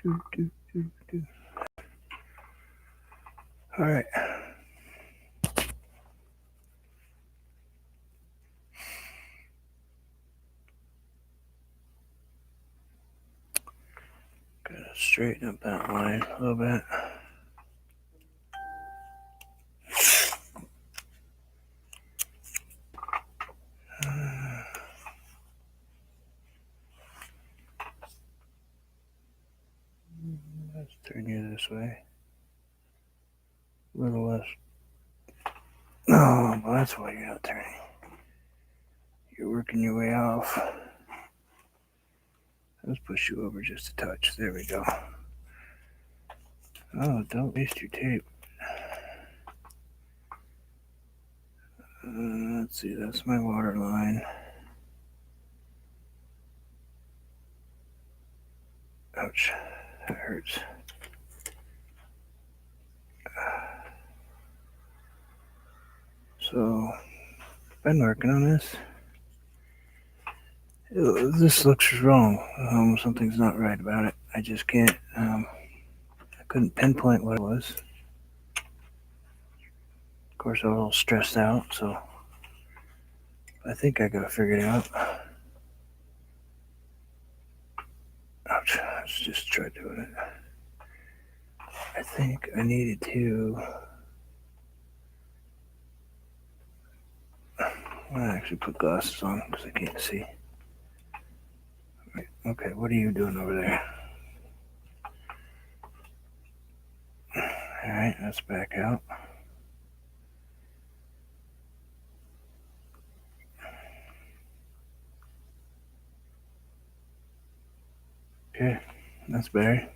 All right. Gotta straighten up that line a little bit. Let's turn you this way. A little less. No, well, that's why you're not turning. You're working your way off. Let's push you over just a touch. There we go. Oh, don't waste your tape. Let's see, that's my water line. Ouch, that hurts. So, been working on this. This looks wrong. Something's not right about it. I just can't. I couldn't pinpoint what it was. Of course, I was all stressed out, so I think I got it figured out. Ouch. Let's just try doing it. I think I needed to. I actually put glasses on because I can't see. Right. Okay, what are you doing over there? Alright, let's back out. Okay, that's better.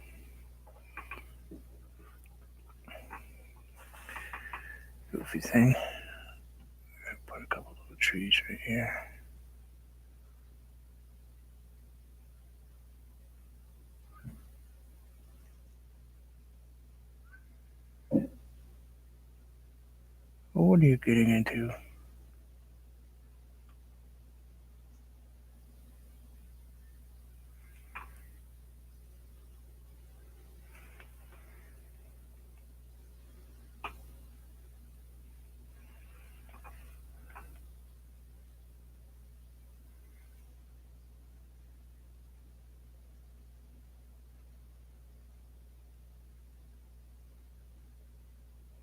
Goofy thing. Put a couple little trees right here. Well, what are you getting into?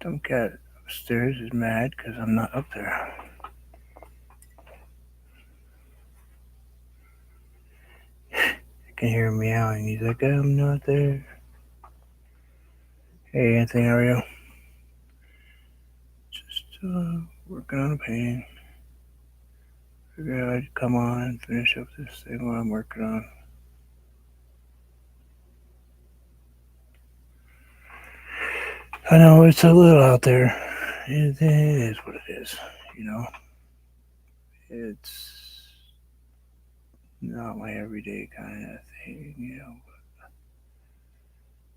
Some cat upstairs is mad because I'm not up there. I can hear him meowing. He's like, I'm not there. Hey, Anthony, how are you? Just working on a painting. Figured I'd come on and finish up this thing while I'm working on. I know it's a little out there. It is what it is, you know. It's not my everyday kind of thing, you know.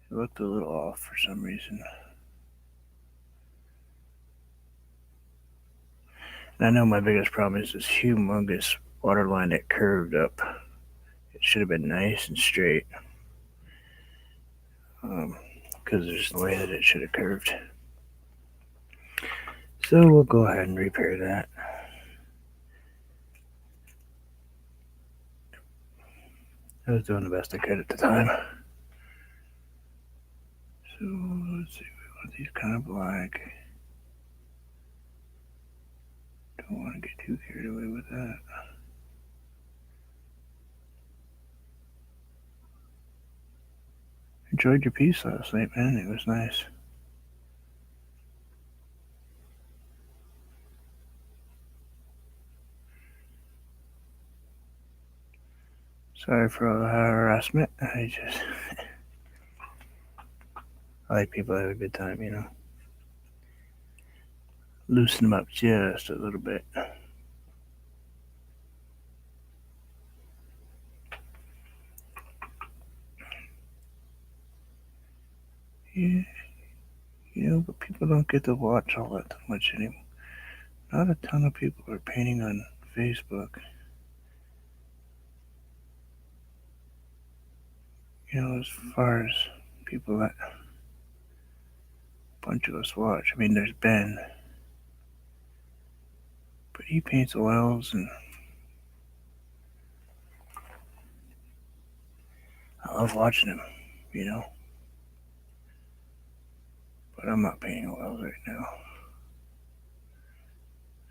It looked a little off for some reason. And I know my biggest problem is this humongous water line that curved up. It should have been nice and straight. Because there's the way that it should have curved. So we'll go ahead and repair that. I was doing the best I could at the time. So let's see, we want these kind of black. Don't want to get too carried away with that. Enjoyed your piece last night, man. It was nice. Sorry for all the harassment. I like people to have a good time, you know. Loosen them up just a little bit. Yeah, you know, but people don't get to watch all that much anymore. Not a ton of people are painting on Facebook. As far as people that a bunch of us watch, I mean, there's Ben, but he paints oils, and I love watching him, you know. But I'm not painting oils right now.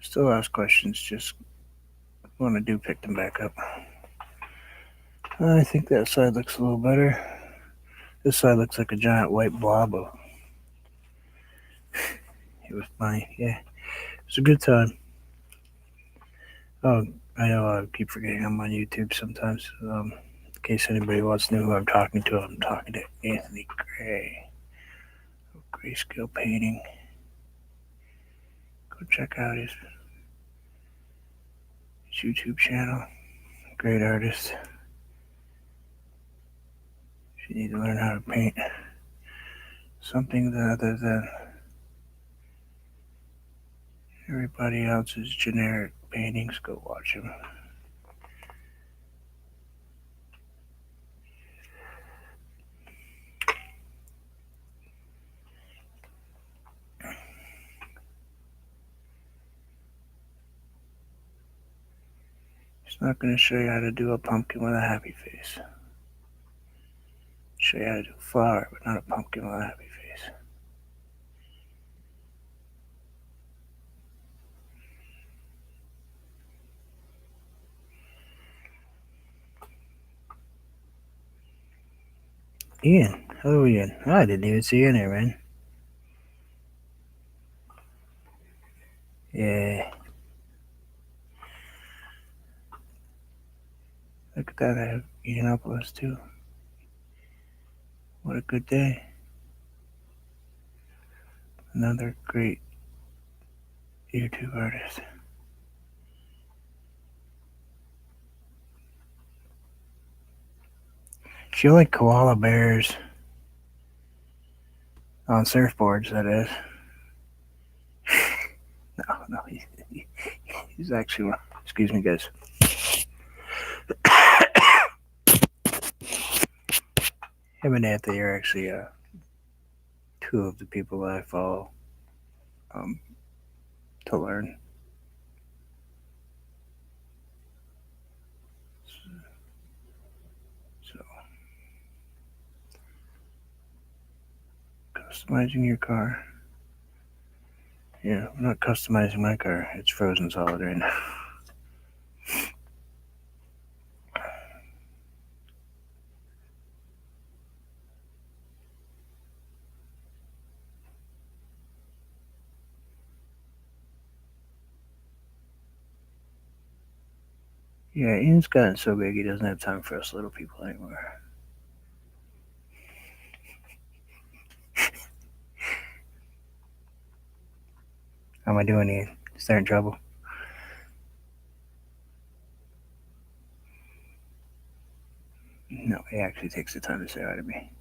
Still ask questions, just when I do pick them back up. I think that side looks a little better. This side looks like a giant white blob of. It was funny, yeah. It was a good time. Oh, I know I keep forgetting I'm on YouTube sometimes. In case anybody wants to know who I'm talking to Anthony Gray. Grayscale painting. Go check out his YouTube channel. Great artist. If you need to learn how to paint something other than everybody else's generic paintings, go watch him. He's not going to show you how to do a pumpkin with a happy face. Show you how to do a flower, but not a pumpkin with a happy face. Ian. Hello, Ian. Oh, I didn't even see you in there, man. Yeah. Look at that. I have Ianopolis, too. What a good day. Another great YouTube artist. She like koala bears on surfboards, that is. No, he's actually, excuse me, guys. Him and Anthony are actually two of the people that I follow to learn. So, customizing your car. Yeah, I'm not customizing my car. It's frozen solid right now. Yeah, Ian's gotten so big he doesn't have time for us little people anymore. How am I doing, Ian? Is there in trouble? No, he actually takes the time to say hi to me.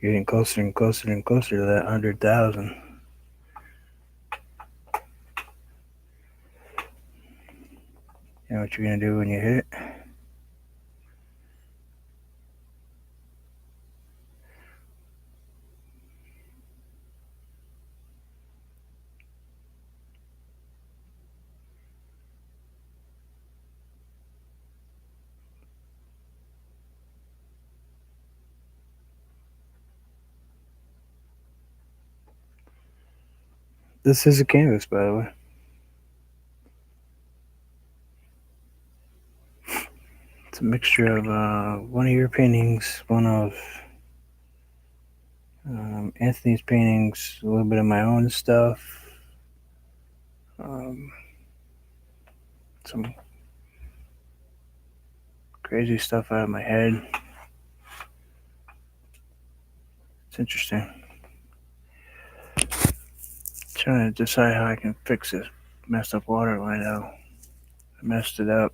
You're getting closer and closer and closer to that 100,000. You know what you're gonna do when you hit it? This is a canvas, by the way. It's a mixture of one of your paintings, one of Anthony's paintings, a little bit of my own stuff, some crazy stuff out of my head. It's interesting. Trying to decide how I can fix this messed up water line out. I messed it up.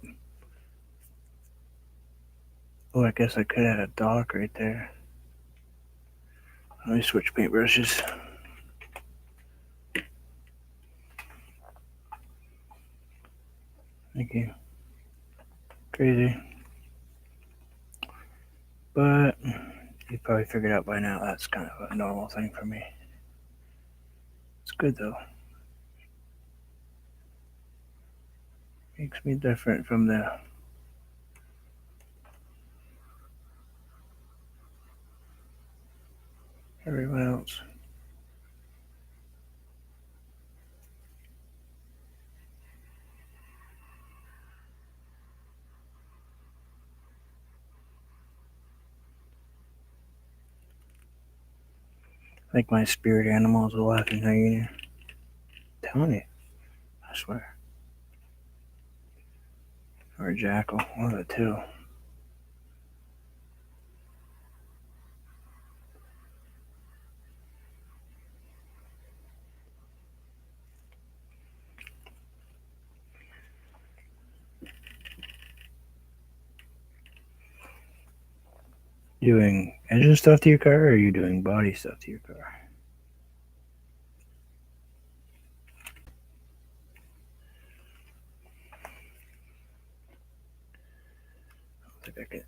Oh, I guess I could add a dock right there. Let me switch paintbrushes. Thank you. Crazy. But you probably figured out by now that's kind of a normal thing for me. It's good though. Makes me different from everyone else. Like my spirit animal is a laughing hyena. I'm telling you, I swear. Or a jackal, one of the two. Doing engine stuff to your car, or are you doing body stuff to your car? I think I can.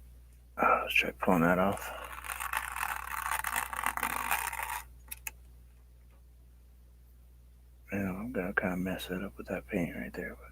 Let's try pulling that off. I'm gonna kind of mess it up with that paint right there. But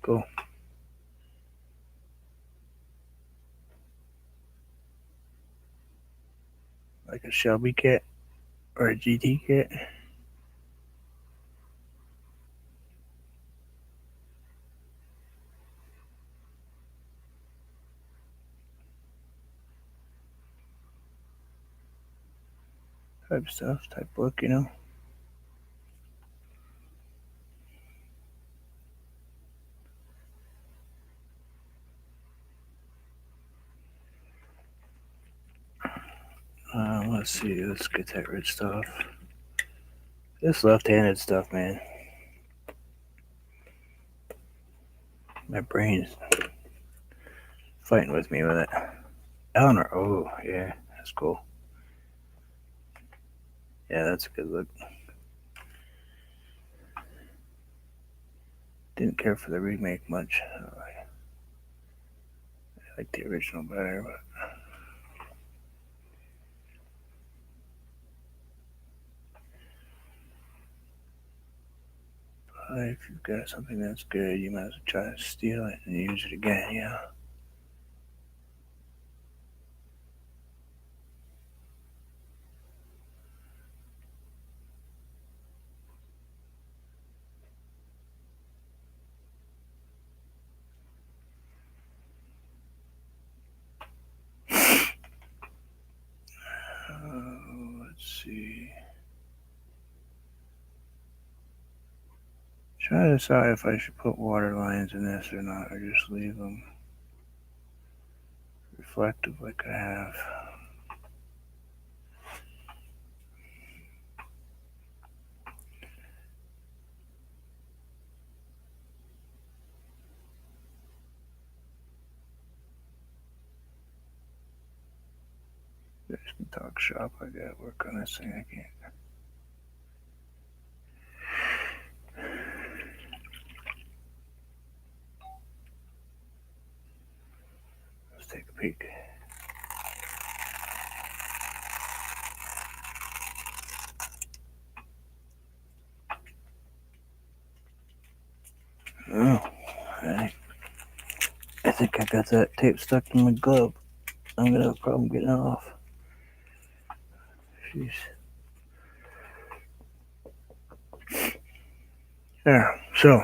cool. Like a Shelby kit or a GT kit. Type stuff, type look, Let's see, let's get that red stuff. This left-handed stuff, man. My brain's fighting with me with it. Eleanor, oh yeah, that's cool. Yeah, that's a good look. Didn't care for the remake much. I like the original better, but if you've got something that's good, you might as well try to steal it and use it again, yeah. Let's see. Try to decide if I should put water lines in this or not, or just leave them reflective like I have. Guys can talk shop. I gotta work on this thing. I can't. Let's take a peek. Oh, I think I got that tape stuck in my glove. I'm gonna have a problem getting it off. Jeez. There. So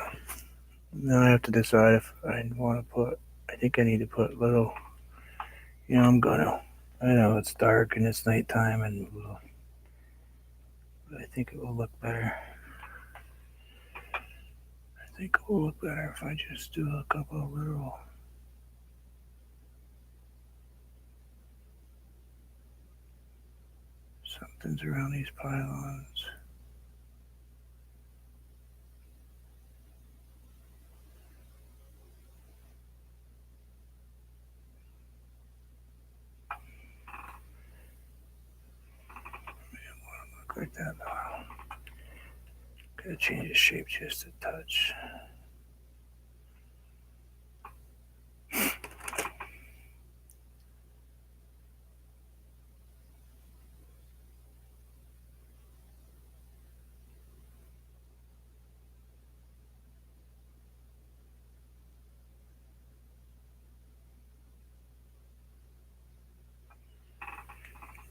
now I have to decide if I want to put. I think I need to put little. I'm gonna. I know it's dark and it's nighttime, and I think it will look better. I think it will look better if I just do a couple of little somethings around these pylons. Look like that. Gotta change the shape just a touch.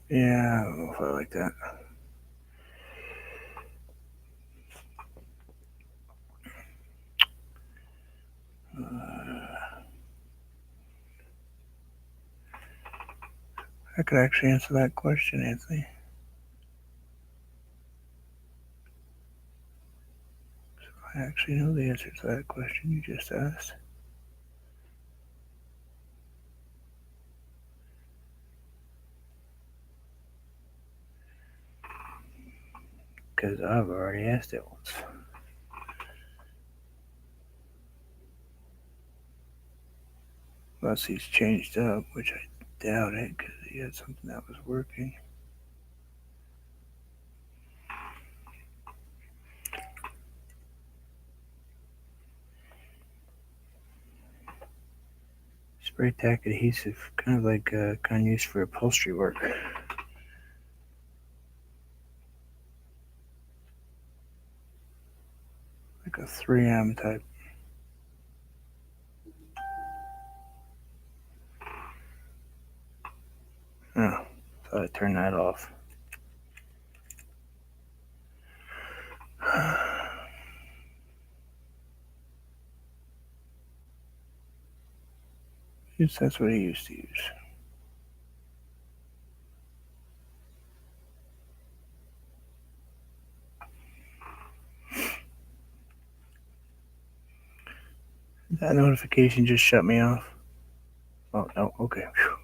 Yeah, I don't know if I like that. I could actually answer that question, Anthony. I actually know the answer to that question you just asked. Because I've already asked it once. Unless he's changed up, which I doubt it, because he had something that was working. Spray tack adhesive, kind of like kind used for upholstery work. Like a 3M type. Oh, thought I turned that off. Yes, that's what he used to use. That notification just shut me off. Oh, no, okay. Whew.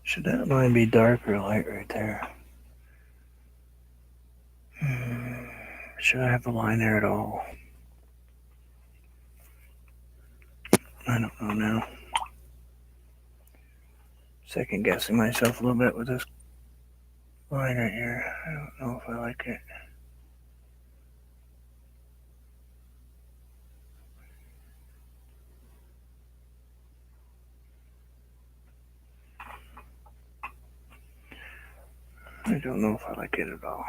Should that line be dark or light right there? Should I have the line there at all? I don't know now. Second guessing myself a little bit with this line right here. I don't know if I like it. I don't know if I like it at all.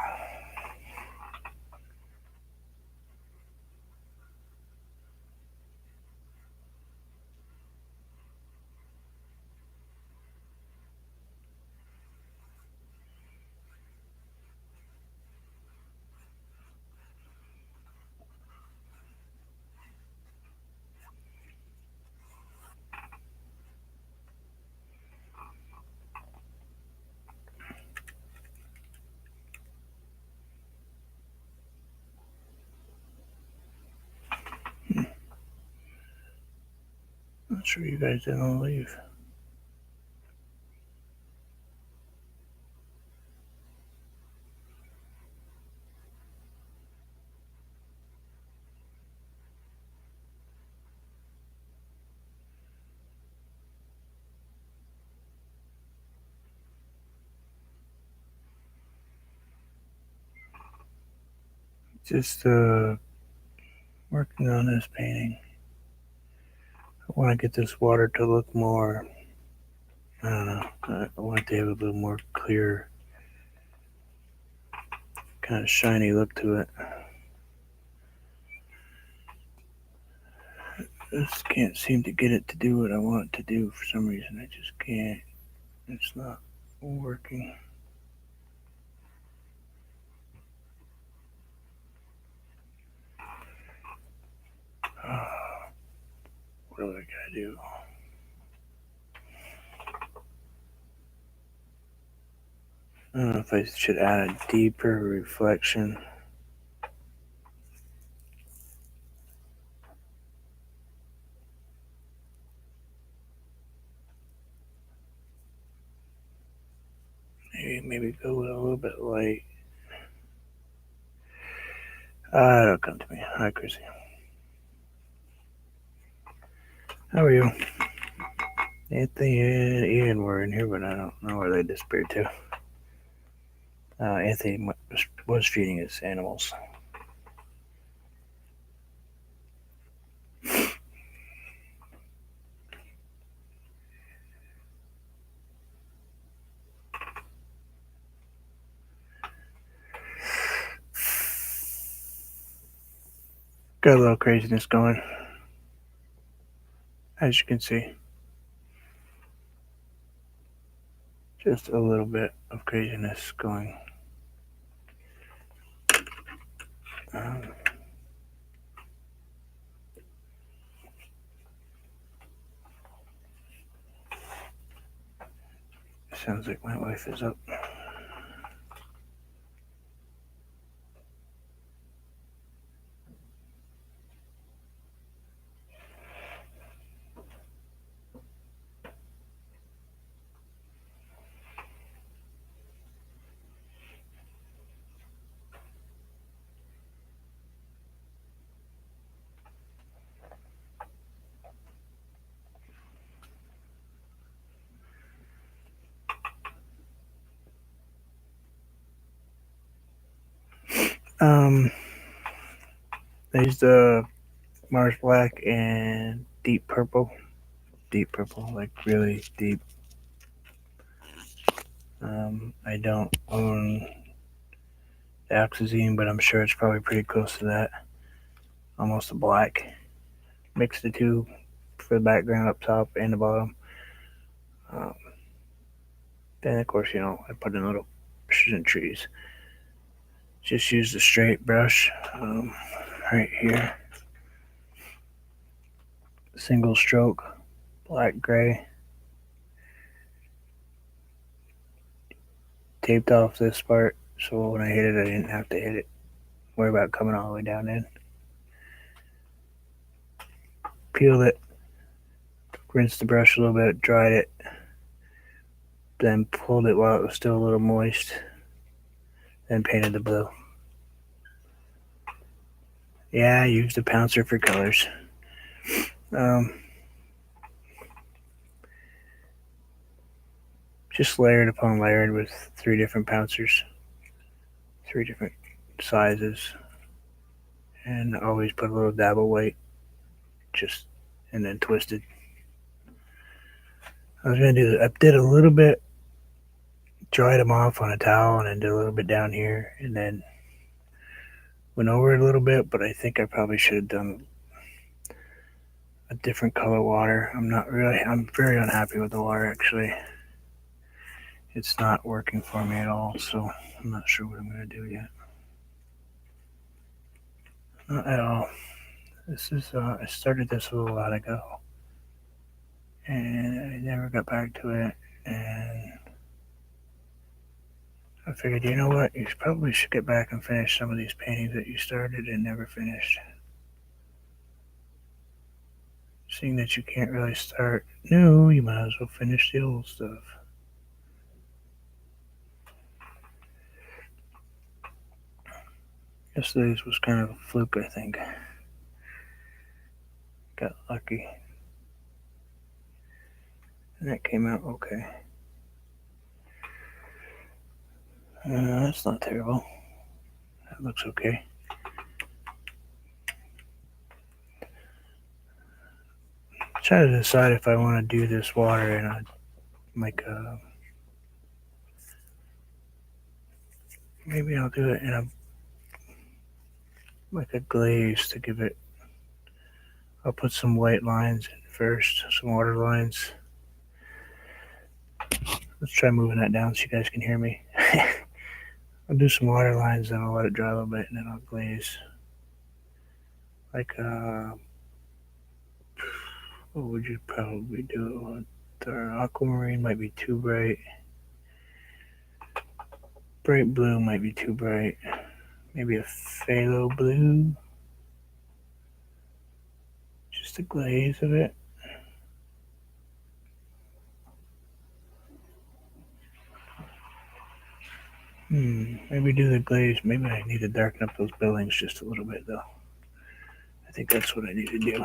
Not sure you guys didn't leave. Just working on this painting. I want to get this water to look more, I don't know, I want it to have a little more clear, kind of shiny look to it. Just can't seem to get it to do what I want it to do for some reason. I just can't. It's not working. what do I gotta do? I don't know if I should add a deeper reflection. Maybe go with a little bit light. It'll come to me. Hi, Chrissy. How are you? Anthony and Ian were in here, but I don't know where they disappeared to. Anthony was feeding his animals. Got a little craziness going, as you can see. Just a little bit of craziness going. Sounds like my wife is up. There's the Mars Black and Deep Purple. Deep purple, like really deep. I don't own the Oxazine, but I'm sure it's probably pretty close to that. Almost a black. Mix the two for the background up top and the bottom. Then, of course, I put in little bushes and trees. Just use the straight brush right here. Single stroke, black gray. Taped off this part so when I hit it, I didn't have to hit it. Worry about coming all the way down in. Peeled it, rinsed the brush a little bit, dried it, then pulled it while it was still a little moist, then painted the blue. Yeah, I used a pouncer for colors. Just layered upon layered with 3 different pouncers, 3 different sizes, and always put a little dab of white, and then twisted. I was gonna do that. I did a little bit, dried them off on a towel, and then did a little bit down here, and then went over it a little bit. But I think I probably should have done a different color water. I'm very unhappy with the water actually. It's not working for me at all, so I'm not sure what I'm gonna do yet. Not at all. This is I started this a little while ago, and I never got back to it. And I figured, you know what, you probably should get back and finish some of these paintings that you started and never finished. Seeing that you can't really start new, you might as well finish the old stuff. Yesterday's was kind of a fluke, I think. Got lucky. And that came out okay. That's not terrible. That looks okay. Try to decide if I want to do this water in maybe I'll do it in a glaze to give it. I'll put some white lines in first, some water lines. Let's try moving that down so you guys can hear me. I'll do some water lines, then I'll let it dry a little bit, and then I'll glaze. What would you probably do? The aquamarine might be too bright. Bright blue might be too bright. Maybe a phthalo blue. Just the glaze of it. Maybe do the glaze. Maybe I need to darken up those buildings just a little bit, though. I think that's what I need to do.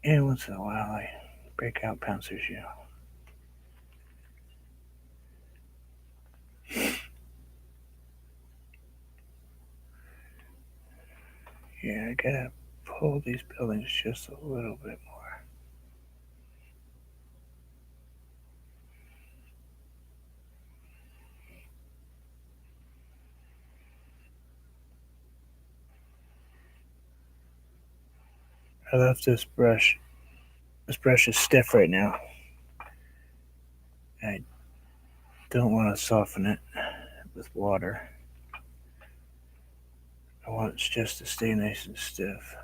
And once in a while, I break out Pouncer's Yell. Yeah, I gotta pull these buildings just a little bit more. I left this brush. This brush is stiff right now. I don't want to soften it with water. I want it just to stay nice and stiff.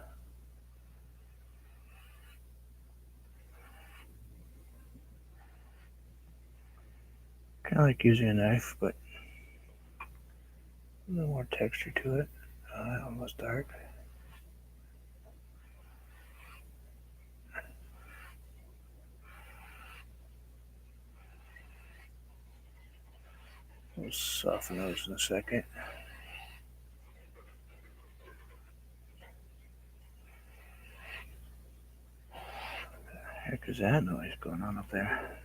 Kind of like using a knife, but a little more texture to it. Almost dark. We'll soften those in a second. What the heck is that noise going on up there?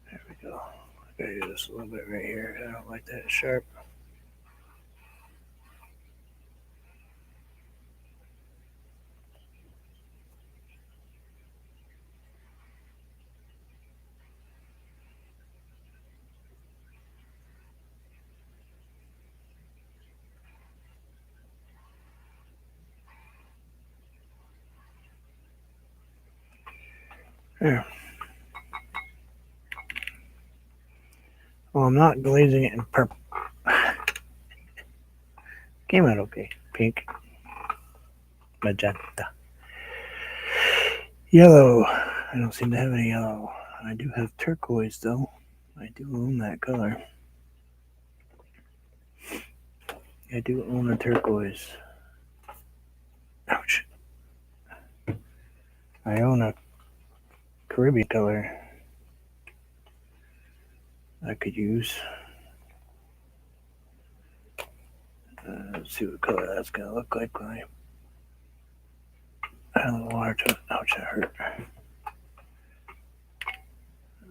There we go. I gotta do this a little bit right here. I don't like that sharp. There. Well, I'm not glazing it in purple. Came out okay. Pink, magenta, yellow. I don't seem to have any yellow. I do have turquoise though. I do own that color. I do own a turquoise. Ouch. I own a Caribbean color I could use. Let's see what color that's gonna look like when I add a little water to it. Ouch, that hurt.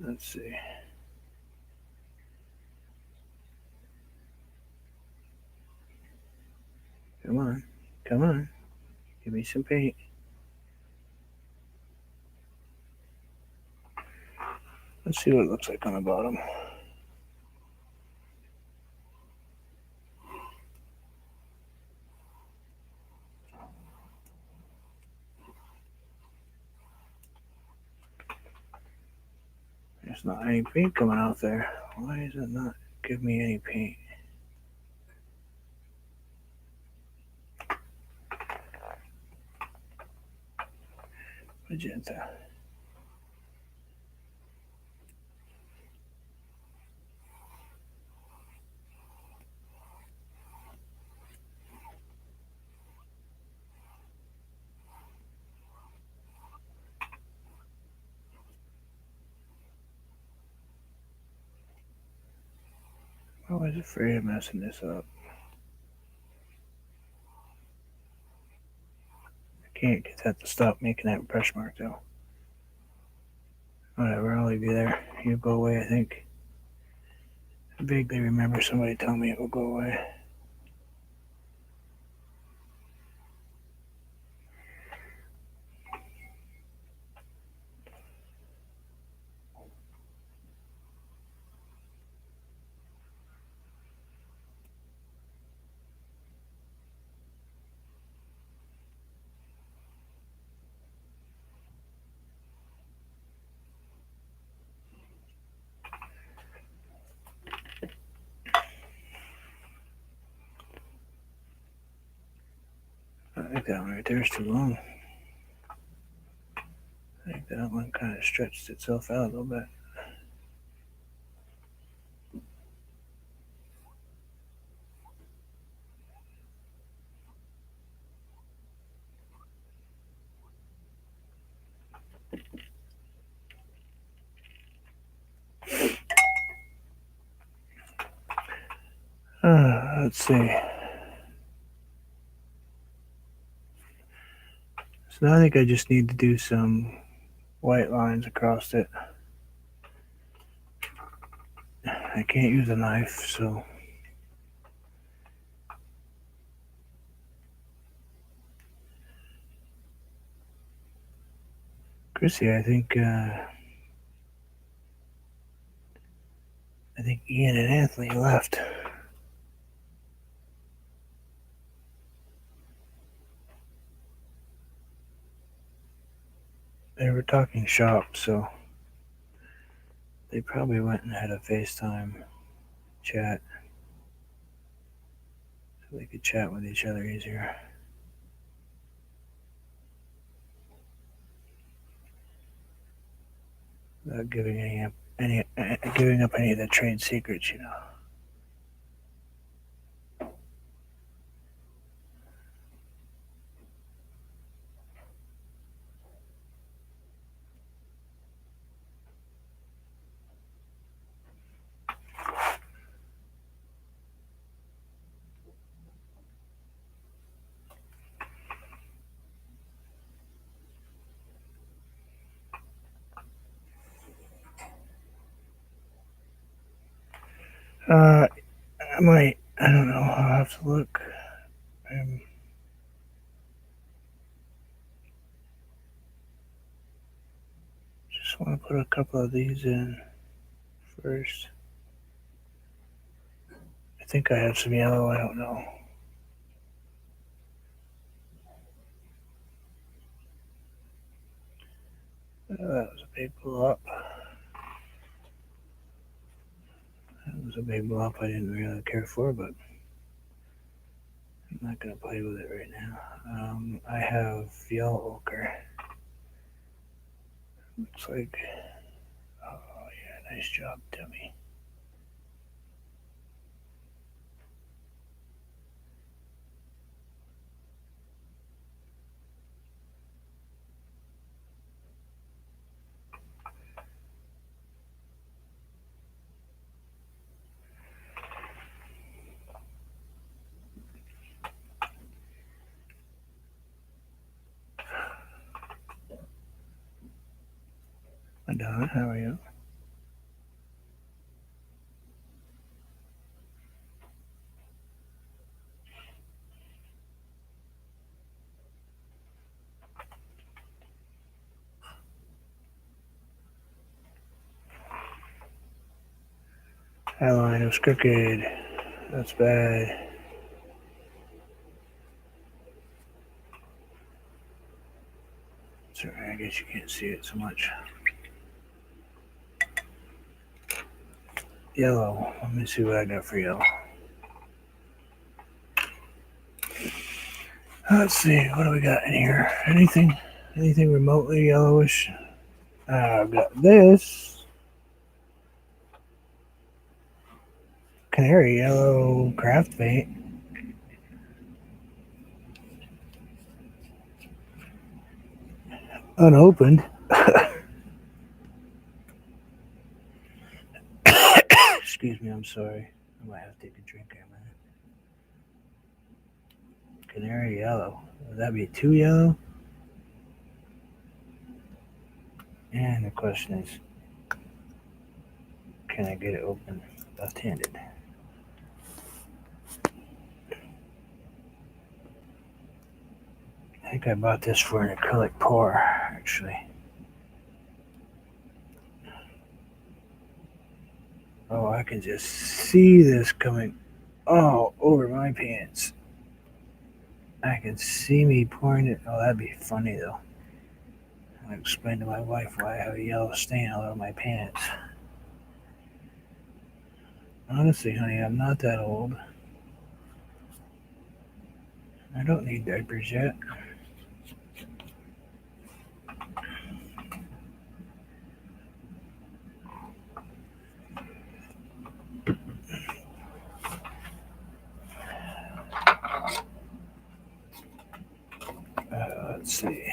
Let's see. Come on. Come on. Give me some paint. Let's see what it looks like on the bottom. There's not any paint coming out there. Why does it not give me any paint? Magenta. I was afraid of messing this up. I can't get that to stop making that brush mark though. Whatever, I'll leave you there. You go away, I think. I vaguely remember somebody telling me it will go away. I think that one right there is too long. I think that one kind of stretched itself out a little bit. Let's see. So now I think I just need to do some white lines across it. I can't use a knife, so Chrissy, I think Ian and Anthony left. They were talking shop, so they probably went and had a FaceTime chat so they could chat with each other easier without giving up any of the trade secrets, you know. I might. I don't know. I'll have to look. Just want to put a couple of these in first. I think I have some yellow. I don't know. That was a big blow up. That was a big blow up I didn't really care for, but I'm not going to play with it right now. I have yellow ochre. Looks like, oh yeah, nice job, dummy. Madonna, how are you? That line was crooked. That's bad. Sorry, I guess you can't see it so much. Yellow. Let me see what I got for yellow. Let's see. What do we got in here? Anything remotely yellowish? I've got this. Canary yellow craft paint. Unopened. Excuse me, I'm sorry. I might have to take a drink here a minute. Canary yellow. Would that be too yellow? And the question is, can I get it open left-handed? I think I bought this for an acrylic pour, actually. Oh, I can just see this coming all over my pants. I can see me pouring it. Oh, that'd be funny though. I'll explain to my wife why I have a yellow stain all over my pants. Honestly, honey, I'm not that old. I don't need diapers yet. Let's see.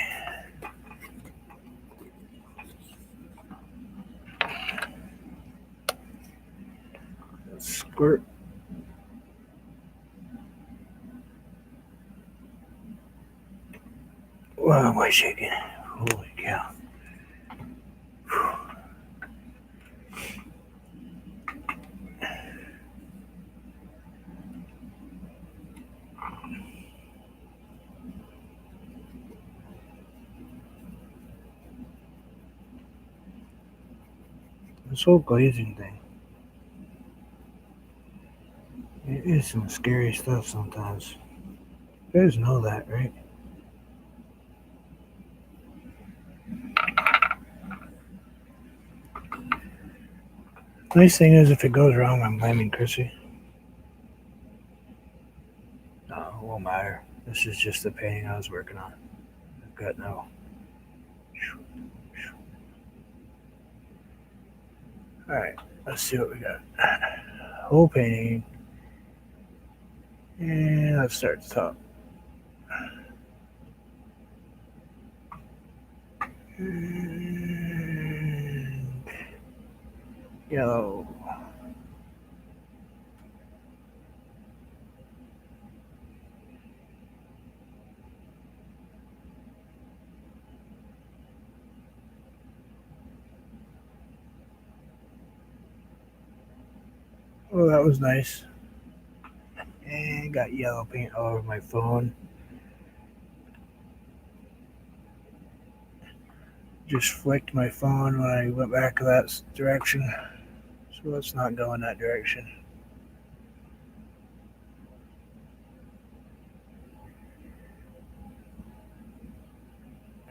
Squirt. Wow, am I shaking? Holy cow. This whole glazing thing. It is some scary stuff sometimes. You guys know that, right? Nice thing is, if it goes wrong, I'm blaming Chrissy. No, it won't matter. This is just the painting I was working on. I've got no. Alright, let's see what we got. Whole painting. And let's start at the top. And yellow. Oh, that was nice. And got yellow paint all over my phone. Just flicked my phone when I went back to that direction. So let's not go in that direction.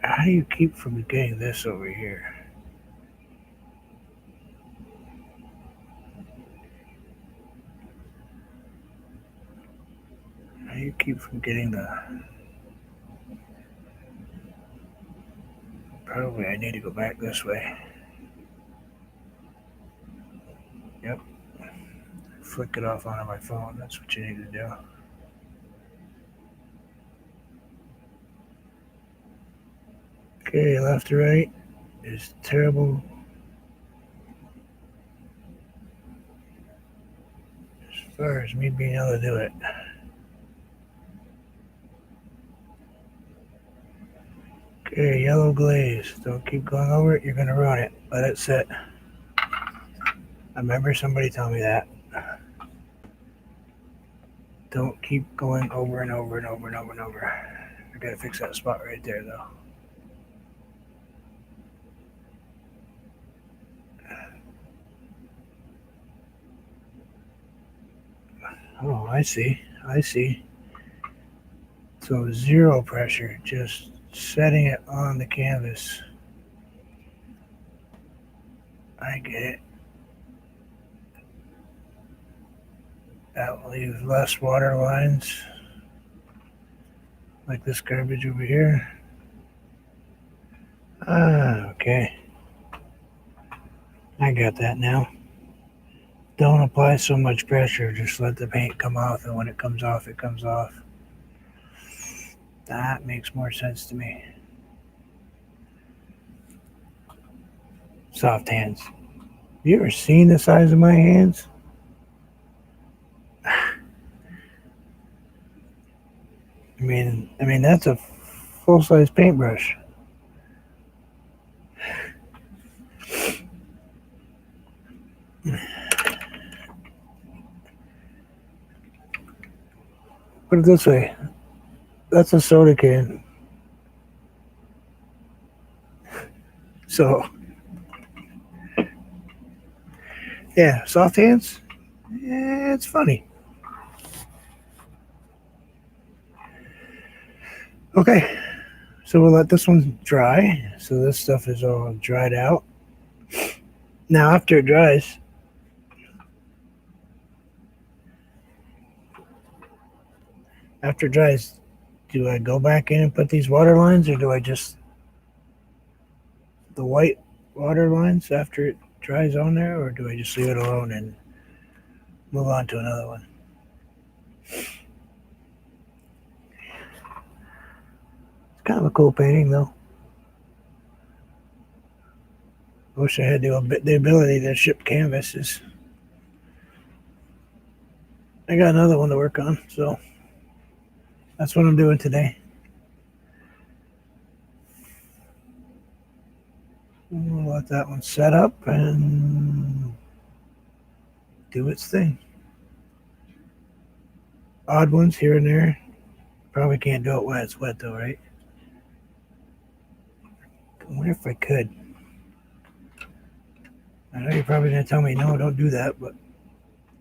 How do you keep from getting this over here? How do you keep from getting the... Probably I need to go back this way. Yep. Flick it off onto my phone. That's what you need to do. Okay, left to right is terrible. As far as me being able to do it. Okay, yellow glaze. Don't keep going over it. You're going to ruin it. Let it sit. I remember somebody telling me that. Don't keep going over and over and over and over and over. I got to fix that spot right there, though. Oh, I see. I see. So zero pressure, just setting it on the canvas. I get it. That will leave less water lines, like this garbage over here. Okay. I got that now. Don't apply so much pressure, just let the paint come off, and when it comes off, it comes off. That makes more sense to me. Soft hands. You ever seen the size of my hands? I mean that's a full-size paintbrush. Put it this way. That's a soda can. So, yeah, soft hands. Yeah, it's funny. Okay, so we'll let this one dry. So this stuff is all dried out. Now, after it dries, do I go back in and put these water lines, or do I just the white water lines after it dries on there, or do I just leave it alone and move on to another one? It's kind of a cool painting, though. I wish I had the ability to ship canvases. I got another one to work on, so that's what I'm doing today. We'll let that one set up and do its thing. Odd ones here and there. Probably can't do it while it's wet, though, right? I wonder if I could. I know you're probably going to tell me, no, don't do that, but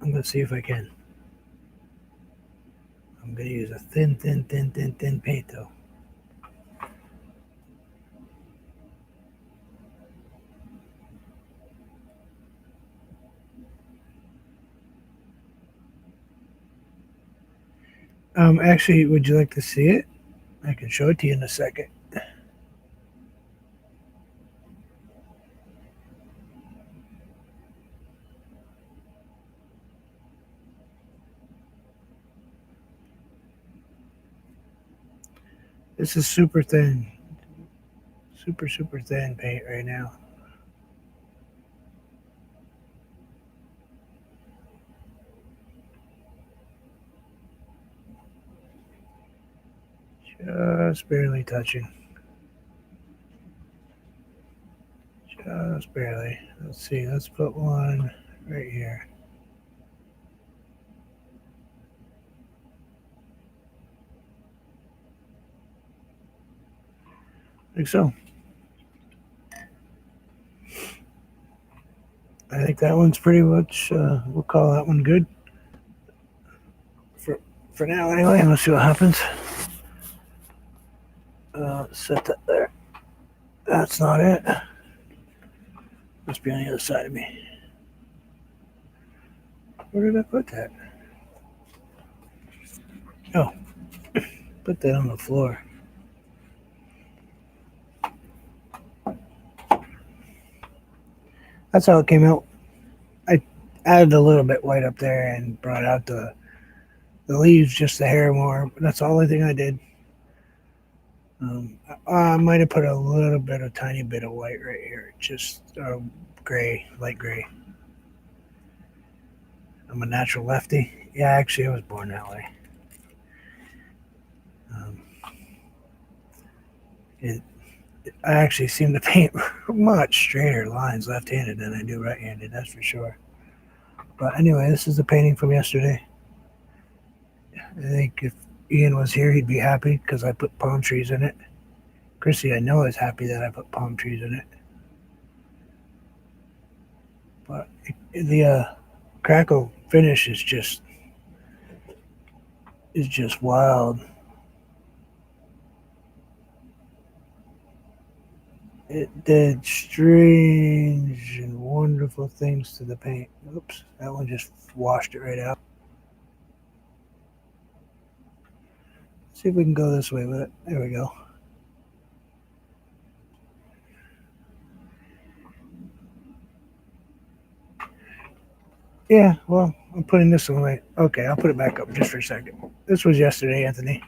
I'm going to see if I can. I'm going to use a thin paint, though. Actually, would you like to see it? I can show it to you in a second. This is super thin. Super thin paint right now. Just barely touching. Just barely. Let's see. Let's put one right here. Like so. I think that one's pretty much, we'll call that one good. For now, anyway, let's see what happens. Set that there. That's not it. Must be on the other side of me. Where did I put that? Oh, put that on the floor. That's how it came out. I added a little bit white up there and brought out the leaves just a hair more. But that's the only thing I did. I might have put a little bit, a tiny bit of white right here, just gray, light gray. I'm a natural lefty. Yeah, actually, I was born that way. Um, it, I actually seem to paint much straighter lines left-handed than I do right-handed. That's for sure. But anyway, this is a painting from yesterday. I think if Ian was here, he'd be happy because I put palm trees in it. Chrissy, I know, is happy that I put palm trees in it. But the crackle finish is just wild. It did strange and wonderful things to the paint. Oops, that one just washed it right out. Let's see if we can go this way with it. There we go. Yeah, well, I'm putting this away. Okay, I'll put it back up just for a second. This was yesterday, Anthony,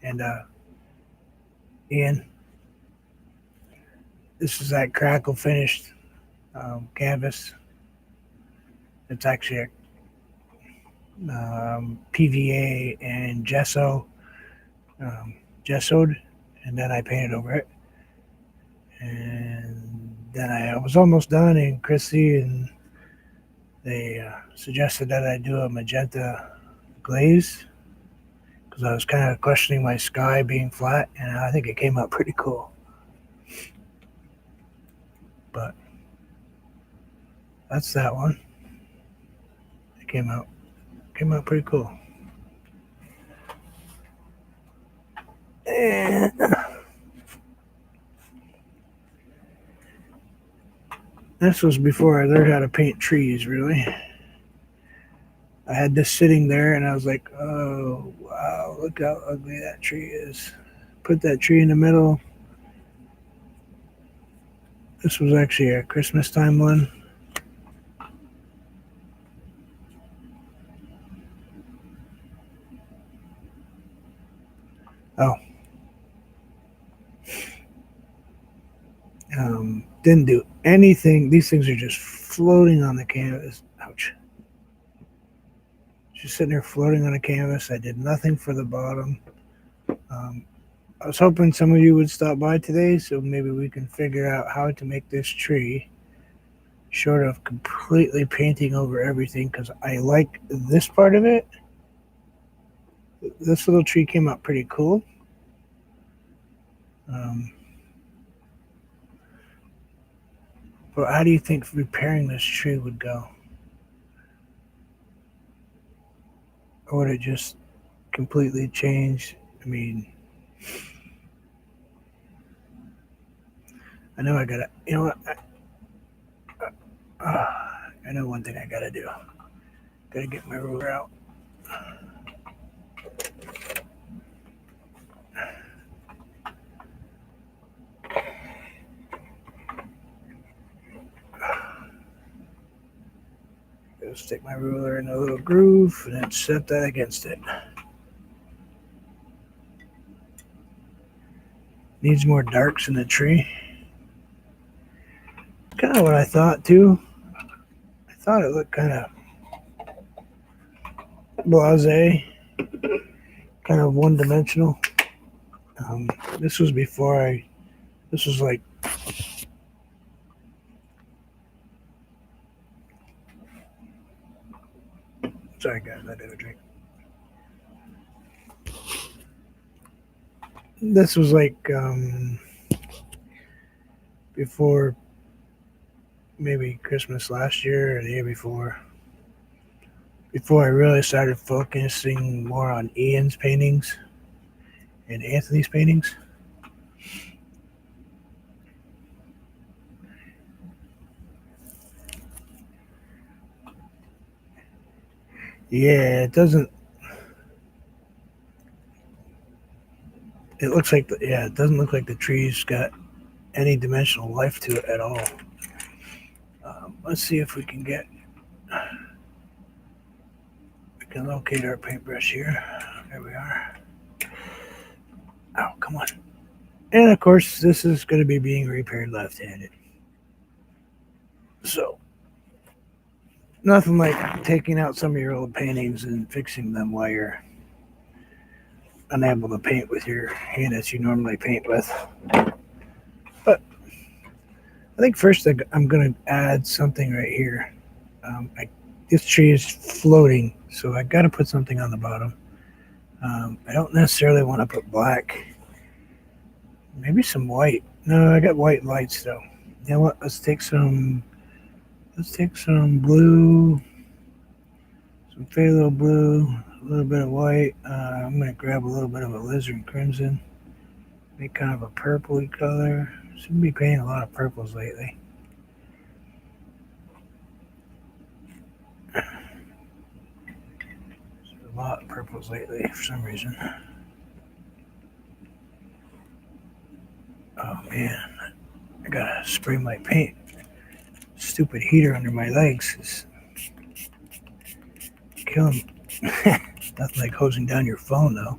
and Ian. This is that crackle finished canvas. It's actually a PVA and gessoed, and then I painted over it. And then I was almost done, and Chrissy and they suggested that I do a magenta glaze because I was kind of questioning my sky being flat, and I think it came out pretty cool. But that's that one. It came out pretty cool. And this was before I learned how to paint trees, really. I had this sitting there, and I was like, oh, wow, look how ugly that tree is. Put that tree in the middle. This was actually a Christmas time one. Oh. Didn't do anything. These things are just floating on the canvas. Ouch. Just sitting there floating on a canvas. I did nothing for the bottom. I was hoping some of you would stop by today so maybe we can figure out how to make this tree, short of completely painting over everything, because I like this part of it. This little tree came out pretty cool. But how do you think repairing this tree would go? Or would it just completely change? I mean, I know I gotta, you know what? I know one thing I gotta do. Gotta get my ruler out. Go stick my ruler in a little groove and then set that against it. Needs more darks in the tree. Kind of what I thought too. I thought it looked kind of blasé, kind of one-dimensional. This was before this was like, sorry guys, I did a drink. This was like before maybe Christmas last year or the year before I really started focusing more on Ian's paintings and Anthony's paintings. Yeah, it doesn't. It looks like it doesn't look like the tree's got any dimensional life to it at all. Let's see if we can locate our paintbrush here. There we are. Oh, come on. And of course, this is going to be being repaired left-handed. So, nothing like taking out some of your old paintings and fixing them while you're unable to paint with your hand that you normally paint with. But I think first I'm going to add something right here. This tree is floating, so I got to put something on the bottom. I don't necessarily want to put black. Maybe some white. No, I got white lights though. You know what? Let's take some blue, some phthalo blue, a little bit of white. I'm going to grab a little bit of alizarin crimson. Make kind of a purpley color. Seem to be painting a lot of purples lately. A lot of purples lately for some reason. Oh man, I gotta spray my paint. Stupid heater under my legs is killing me. Nothing like hosing down your phone though.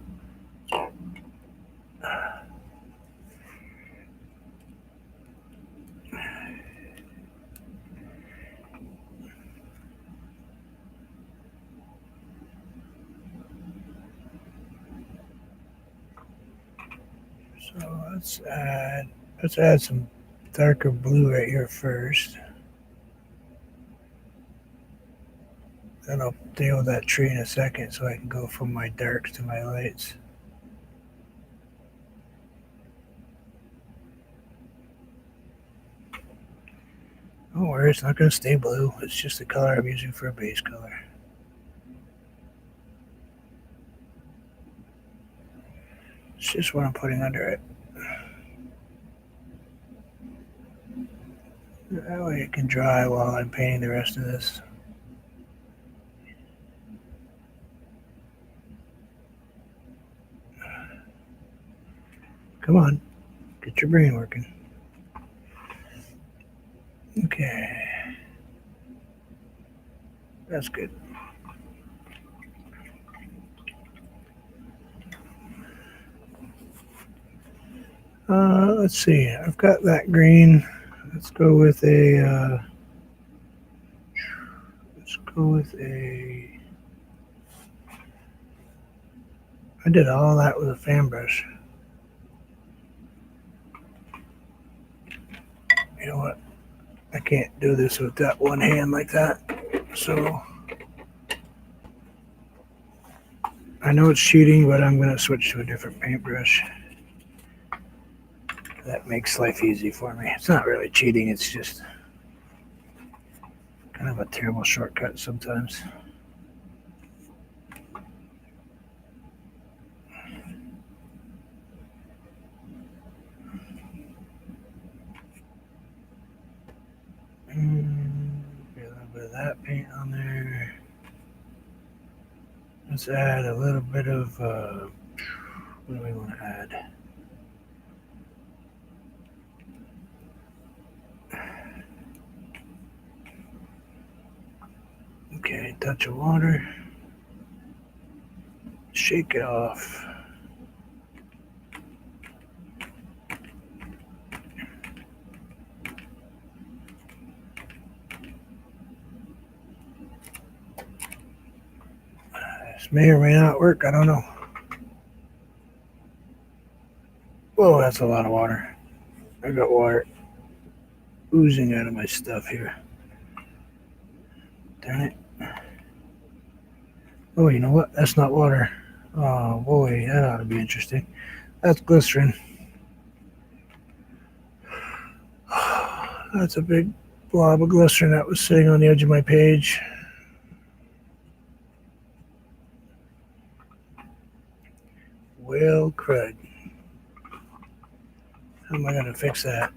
So let's add some darker blue right here first. Then I'll deal with that tree in a second so I can go from my darks to my lights. Don't worry, it's not going to stay blue. It's just the color I'm using for a base color. It's just what I'm putting under it. That way it can dry while I'm painting the rest of this. Come on, get your brain working. Okay. That's good. Let's see. I've got that green. Let's go with a. I did all that with a fan brush. You know what? I can't do this with that one hand like that. So I know it's cheating, but I'm going to switch to a different paintbrush. That makes life easy for me. It's not really cheating, it's just kind of a terrible shortcut sometimes. Get a little bit of that paint on there. Let's add a little bit of, what do we want to add? Okay, touch of water. Shake it off. This may or may not work, I don't know. Whoa, that's a lot of water. I got water oozing out of my stuff here. Darn it. Oh, you know what? That's not water. Oh boy, that ought to be interesting. That's glycerin. That's a big blob of glycerin that was sitting on the edge of my page. Well, crud. How am I going to fix that?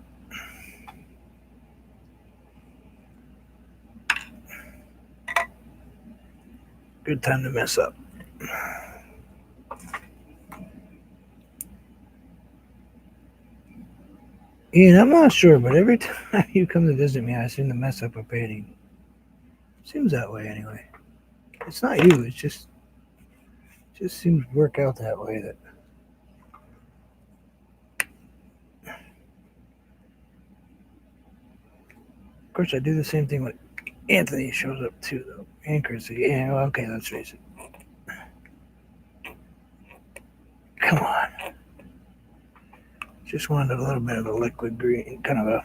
Good time to mess up. Ian, I'm not sure, but every time you come to visit me, I seem to mess up a painting. Seems that way anyway. It's not you, it's just seems to work out that way. That of course I do the same thing when Anthony shows up too, though. And Chrissy. Yeah, well, okay, let's face it. Come on. Just wanted a little bit of a liquid green, kind of a.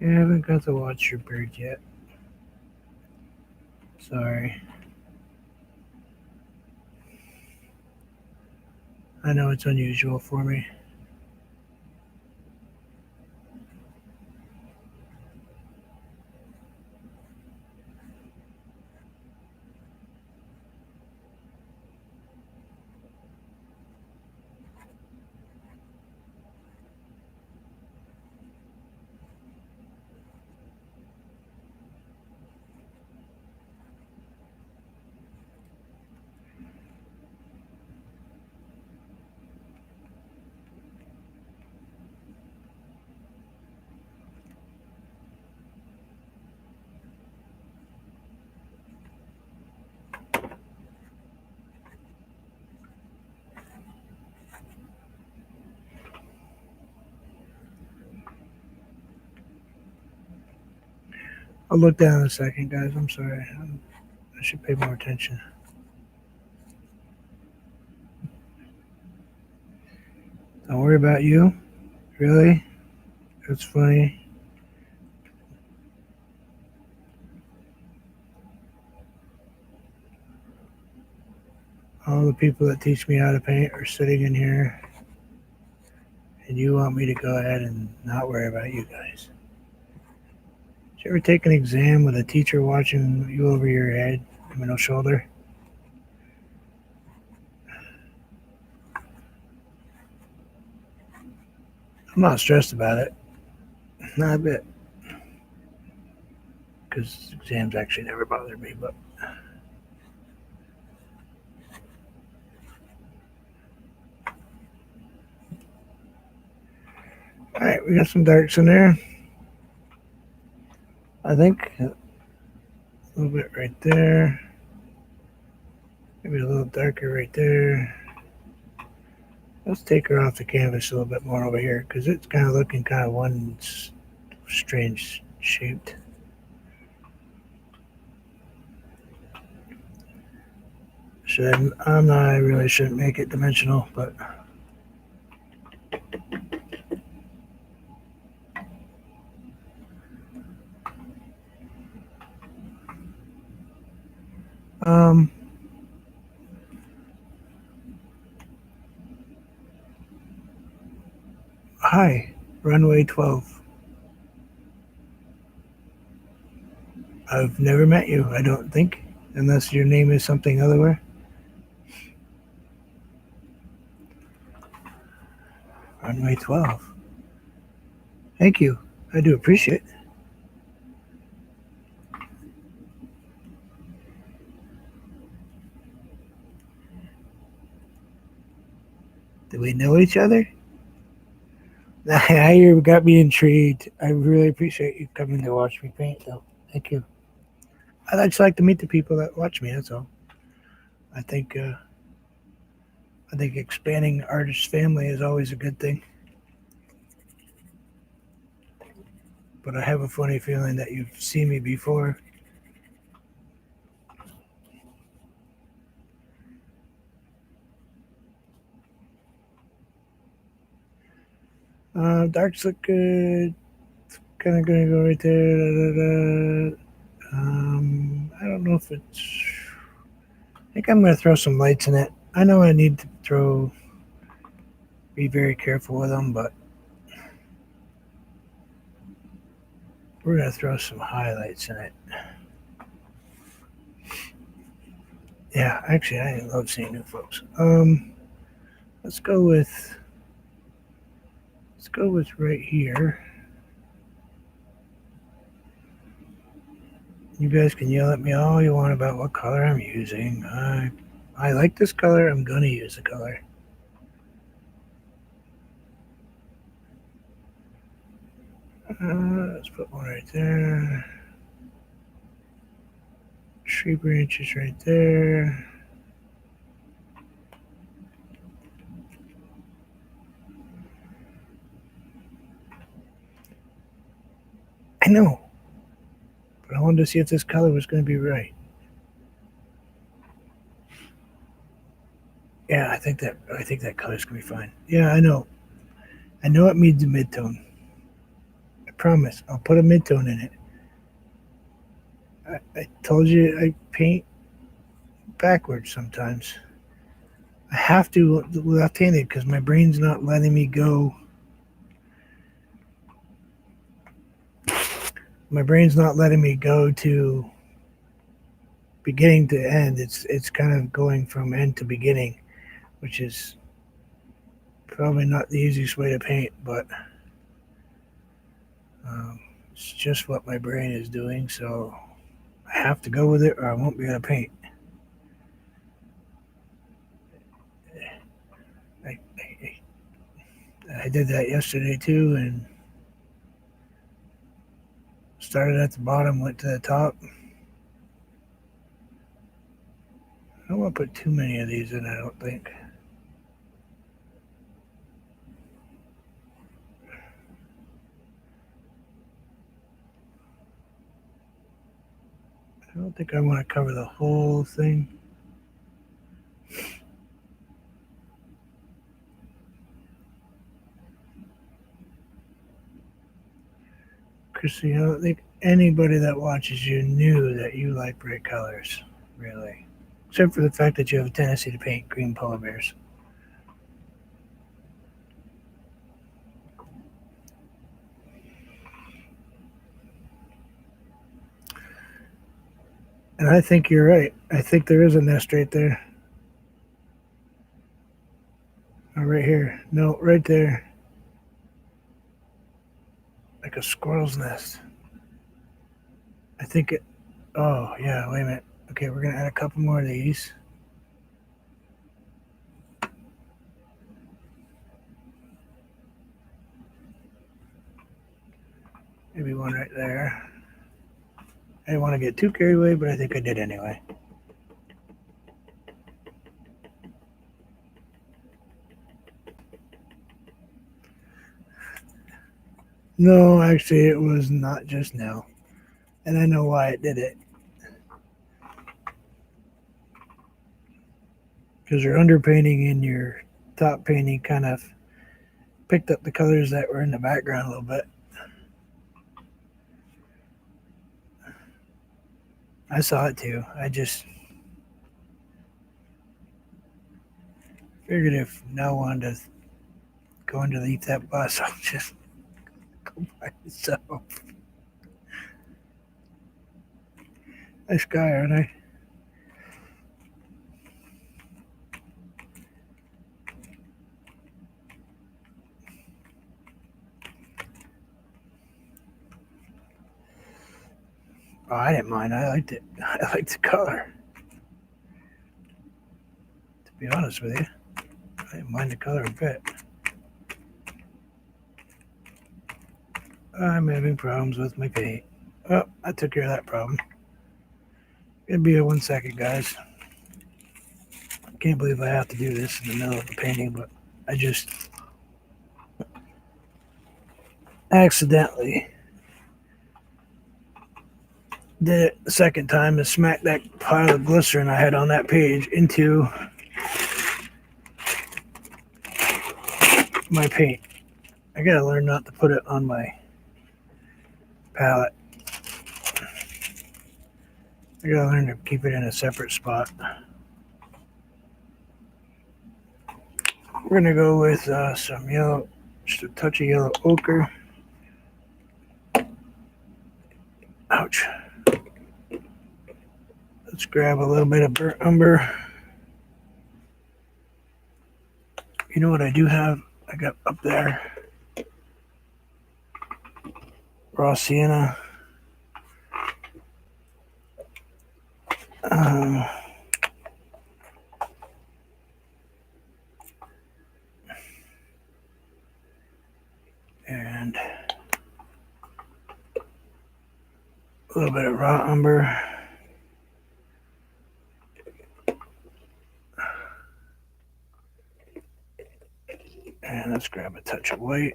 I haven't got to watch your bird yet. Sorry. I know it's unusual for me. I'll look down in a second, guys. I'm sorry. I should pay more attention. worry about you. Really? That's funny. All the people that teach me how to paint are sitting in here, and you want me to go ahead and not worry about you guys. Did you ever take an exam with a teacher watching you over your head, no shoulder? I'm not stressed about it. Not a bit. Because exams actually never bothered me, but alright, we got some darks in there. I think a little bit right there. Maybe a little darker right there. Let's take her off the canvas a little bit more over here because it's kind of looking kind of one strange shaped. I really shouldn't make it dimensional, but um, hi, Runway 12. I've never met you, I don't think, unless your name is something otherwise. Runway 12. Thank you. I do appreciate it. Do we know each other? Now you got me intrigued. I really appreciate you coming to watch me paint, though. Thank you. I just like to meet the people that watch me. That's all. I think expanding artist family is always a good thing. But I have a funny feeling that you've seen me before. Darks look good. Kind of gonna go right there. I don't know if it's. I think I'm gonna throw some lights in it. I know I need to be very careful with them, but we're gonna throw some highlights in it. Yeah, actually, I love seeing new folks. Let's go with right here. You guys can yell at me all you want about what color I'm using. I like this color. I'm gonna use the color. Let's put one right there. Tree branches right there. I know, but I wanted to see if this color was going to be right. Yeah, I think that color's going to be fine. Yeah, I know. I know it needs a midtone. I promise. I'll put a midtone in it. I told you I paint backwards sometimes. I have to left-handed because my brain's not letting me go. My brain's not letting me go to beginning to end. It's kind of going from end to beginning, which is probably not the easiest way to paint, but it's just what my brain is doing. So I have to go with it, or I won't be able to paint. I did that yesterday too, and started at the bottom, went to the top. I don't want to put too many of these in, I don't think. I don't think I want to cover the whole thing. Chrissy, I don't think anybody that watches you knew that you like bright colors, really. Except for the fact that you have a tendency to paint green polar bears. And I think you're right. I think there is a nest right there. Oh, right here. No, right there. Like a squirrel's nest. I think it. Oh, yeah, wait a minute. Okay, we're going to add a couple more of these. Maybe one right there. I didn't want to get too carried away, but I think I did anyway. No, actually, it was not just now. And I know why it did it. Because your underpainting and your top painting kind of picked up the colors that were in the background a little bit. I saw it too. I just figured if no one wanted to go underneath that bus, I'll just go by myself. Nice guy, aren't I? Oh, I didn't mind. I liked it. I liked the color. To be honest with you, I didn't mind the color a bit. I'm having problems with my paint. Oh, I took care of that problem. It'll be a 1 second, guys. I can't believe I have to do this in the middle of a painting, but I just accidentally did it the second time and smacked that pile of glycerin I had on that page into my paint. I gotta learn not to put it on my palette. I gotta learn to keep it in a separate spot. We're gonna go with some yellow, just a touch of yellow ochre. Ouch. Let's grab a little bit of burnt umber. You know what I do have? I got up there raw sienna. And a little bit of raw umber. And let's grab a touch of white.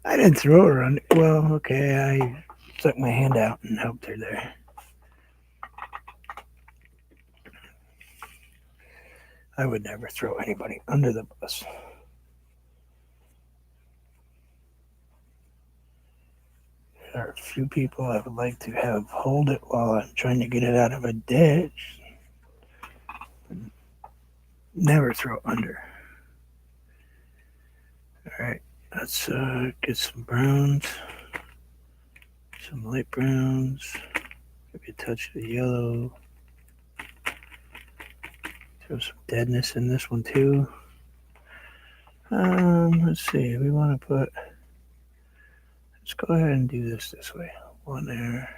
I didn't throw her on. Well, okay, I stuck my hand out and helped her there. I would never throw anybody under the bus. There are a few people I would like to have hold it while I'm trying to get it out of a ditch. Never throw under. All right, let's get some browns, some light browns, maybe a touch of the yellow. Throw some deadness in this one too. Let's see. We want to put. Let's go ahead and do this way. One there.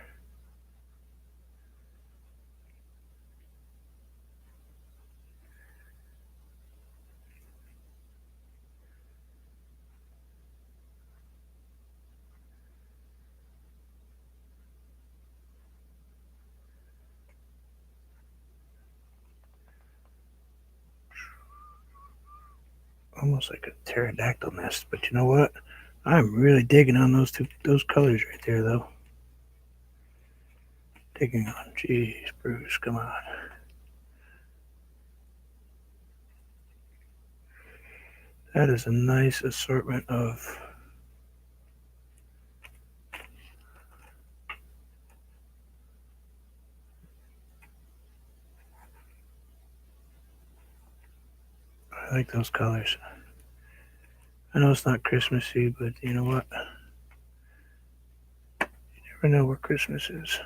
Almost like a pterodactyl nest, but you know what? I'm really digging on those colors right there, though. Digging on. Jeez, Bruce, come on. That is a nice assortment of I like those colors. I know it's not Christmassy, but you know what? You never know where Christmas is.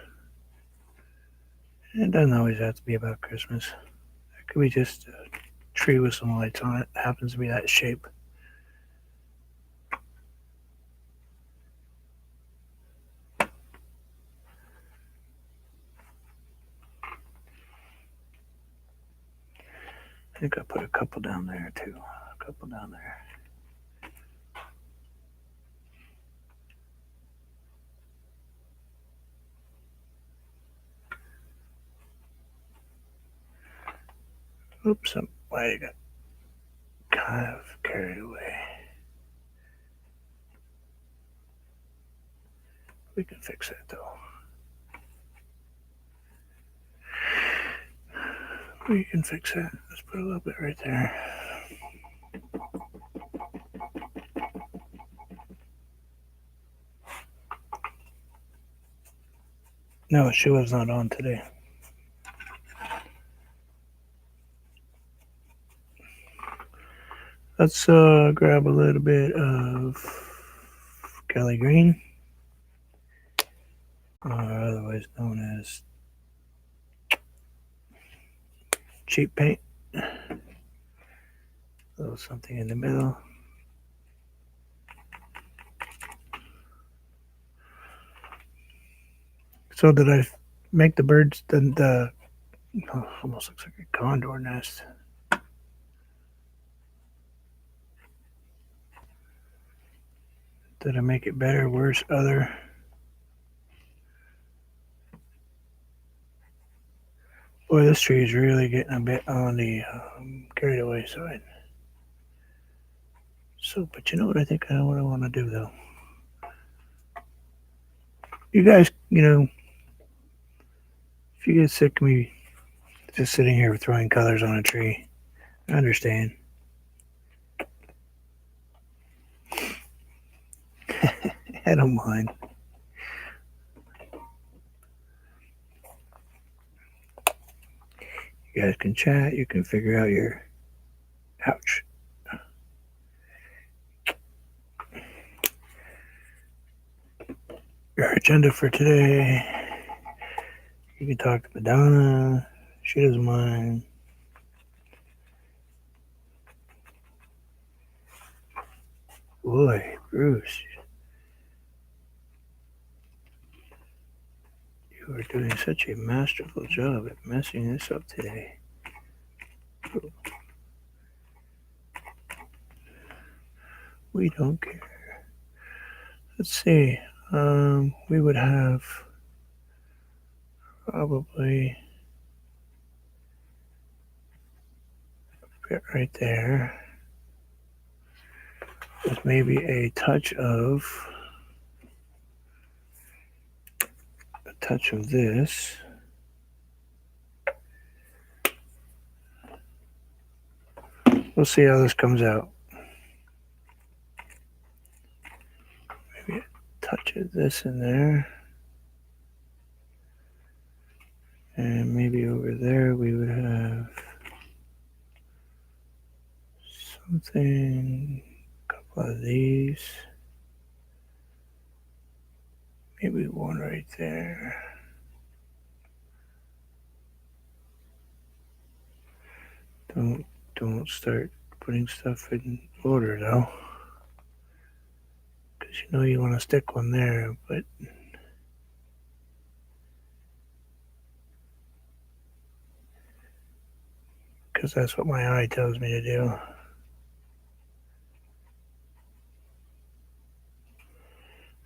And it doesn't always have to be about Christmas. It could be just a tree with some lights on it. It happens to be that shape. I think I put a couple down there too. A couple down there. Oops, I got kind of carried away. We can fix that though. We can fix that. Let's put a little bit right there. No, she was not on today. Let's grab a little bit of Kelly Green, otherwise known as cheap paint. A little something in the middle. So did I make the birds? The oh, almost looks like a condor nest. Did I make it better, worse, other? Boy, this tree is really getting a bit on the carried away side. So, but you know what I think? I know what I want to do though. You guys, if you get sick of me just sitting here throwing colors on a tree, I understand. I don't mind. You guys can chat. You can figure out your ouch. Your agenda for today. You can talk to Madonna. She doesn't mind. Boy, Bruce, you are doing such a masterful job at messing this up today. We don't care. Let's see. We would have probably a bit right there. With maybe a touch of this. We'll see how this comes out. Maybe a touch of this in there. And maybe over there we would have something, a couple of these. Maybe one right there. Don't start putting stuff in order though. Because you know you want to stick one there, but because that's what my eye tells me to do.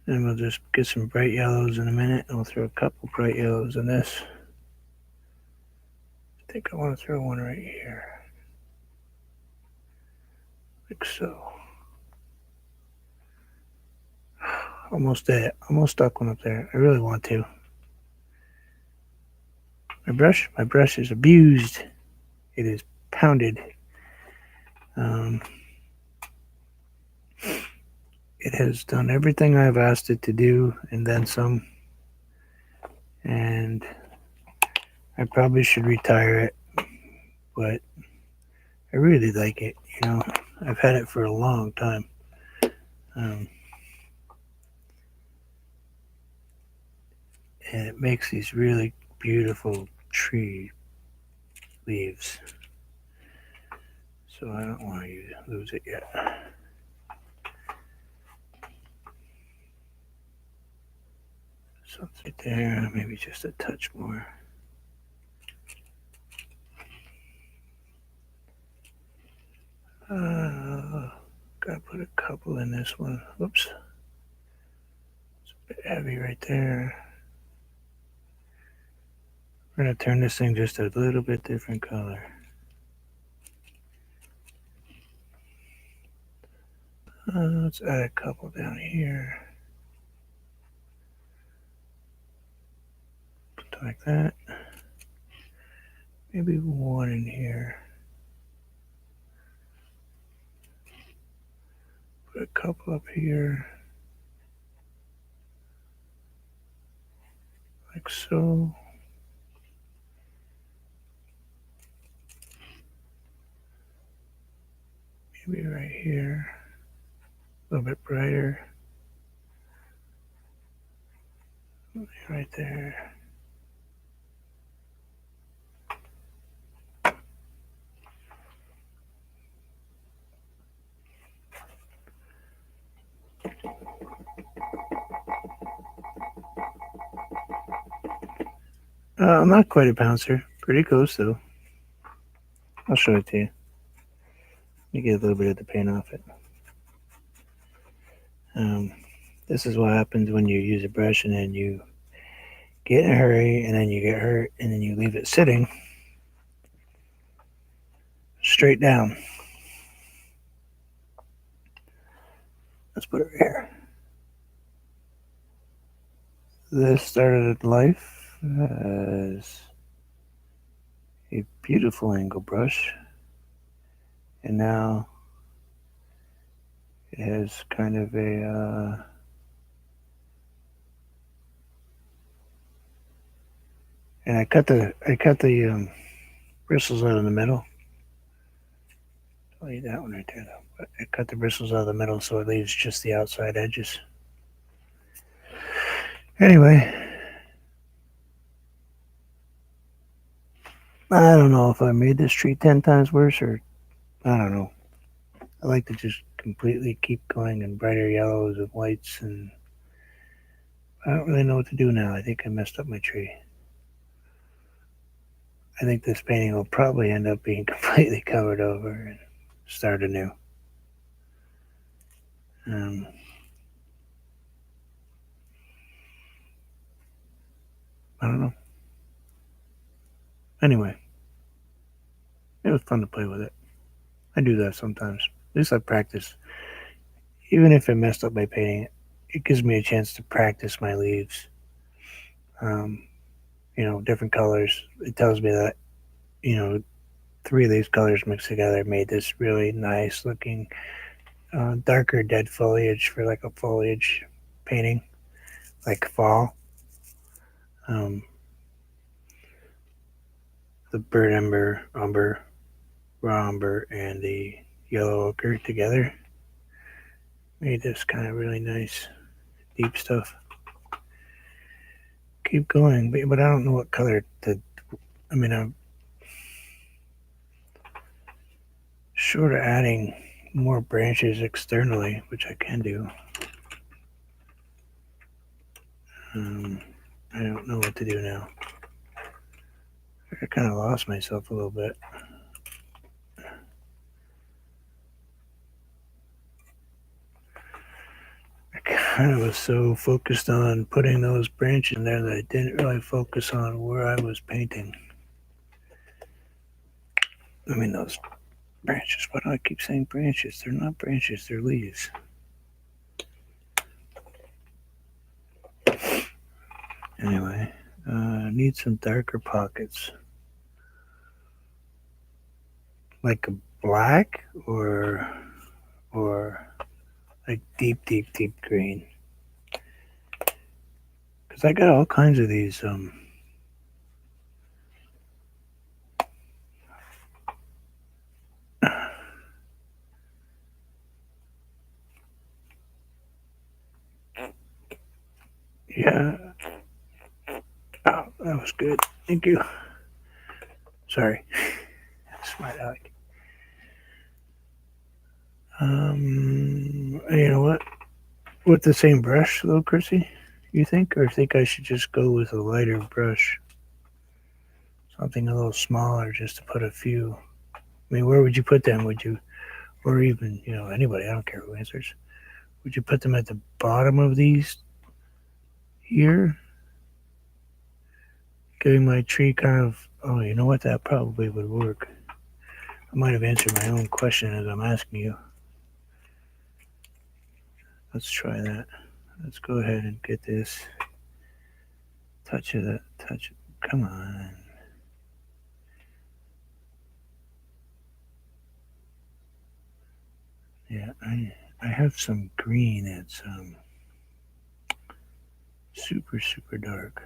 And we'll just get some bright yellows in a minute, and we'll throw a couple bright yellows in this. I think I want to throw one right here. Like so. Almost there. Almost stuck one up there. I really want to. My brush is abused. It is pounded. It has done everything I've asked it to do and then some. And I probably should retire it, but I really like it. I've had it for a long time. Um, and it makes these really beautiful tree leaves. So I don't want to lose it yet. So it's right there, maybe just a touch more. Gotta put a couple in this one. Whoops. It's a bit heavy right there. We're gonna turn this thing just a little bit different color. Let's add a couple down here. Like that. Maybe one in here. Put a couple up here. Like so. Maybe right here. A little bit brighter. Right there. I'm not quite a bouncer. Pretty close though. I'll show it to you. You get a little bit of the paint off it. This is what happens when you use a brush and then you get in a hurry and then you get hurt and then you leave it sitting straight down. Let's put it right here. This started life as a beautiful angle brush, and now it has kind of a and I cut the bristles out of the middle. I'll leave that one right there though. But I cut the bristles out of the middle so it leaves just the outside edges. Anyway, I don't know if I made this tree 10 times worse or I don't know. I like to just completely keep going in brighter yellows and whites, and I don't really know what to do now. I think I messed up my tree. I think this painting will probably end up being completely covered over and start anew. I don't know. Anyway, it was fun to play with it. I do that sometimes. At least I practice. Even if I messed up my painting, it gives me a chance to practice my leaves. Different colors. It tells me that, 3 of these colors mixed together made this really nice looking darker dead foliage for like a foliage painting, like fall. Um, the burnt umber, raw umber, and the yellow ochre together made this kind of really nice, deep stuff. Keep going, but I don't know what color to. I'm short of adding more branches externally, which I can do. I don't know what to do now. I kind of lost myself a little bit. I kind of was so focused on putting those branches in there that I didn't really focus on where I was painting. Those branches. Why do I keep saying branches? They're not branches, they're leaves. Anyway, need some darker pockets. Like a black or like deep, deep, deep green. Because I got all kinds of these. Yeah. Oh, that was good. Thank you. Sorry. Smart Alec. You know what? With the same brush, though, Chrissy? You think? Or think I should just go with a lighter brush? Something a little smaller just to put a few. I mean, where would you put them? Would you, or even, anybody, I don't care who answers. Would you put them at the bottom of these here? Giving my tree kind of, oh, you know what? That probably would work. I might have answered my own question as I'm asking you. Let's try that. Let's go ahead and get this. Touch of that. Touch. Come on. Yeah, I have some green that's super super dark.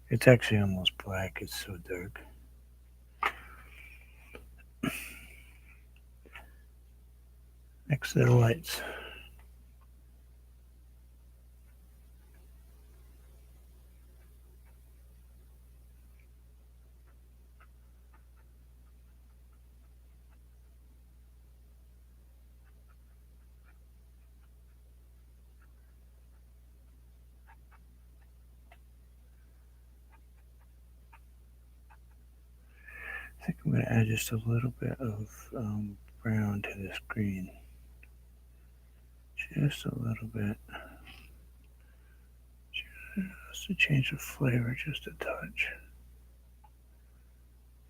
It's actually almost black. It's so dark. Next to the lights. I think I'm going to add just a little bit of brown to this green. Just a little bit. Just to change the flavor just a touch.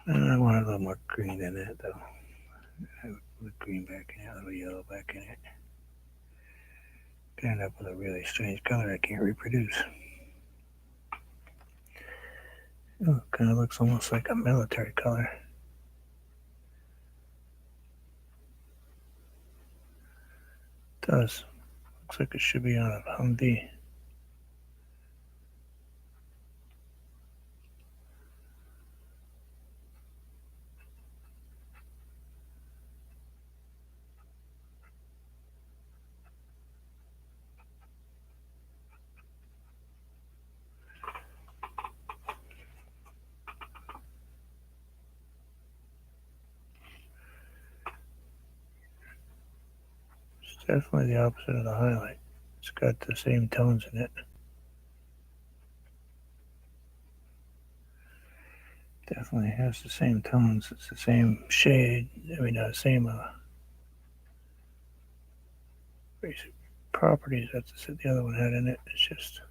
And I want a little more green in it though. I would put green back in it, a little yellow back in it. Gonna end up with a really strange color I can't reproduce. Oh, kind of looks almost like a military color. It does. Looks like it should be on a Humvee. It's definitely the opposite of the highlight. It's got the same tones in it. Definitely has the same tones. It's the same shade. I mean, same basic properties that the other one had in it. It's just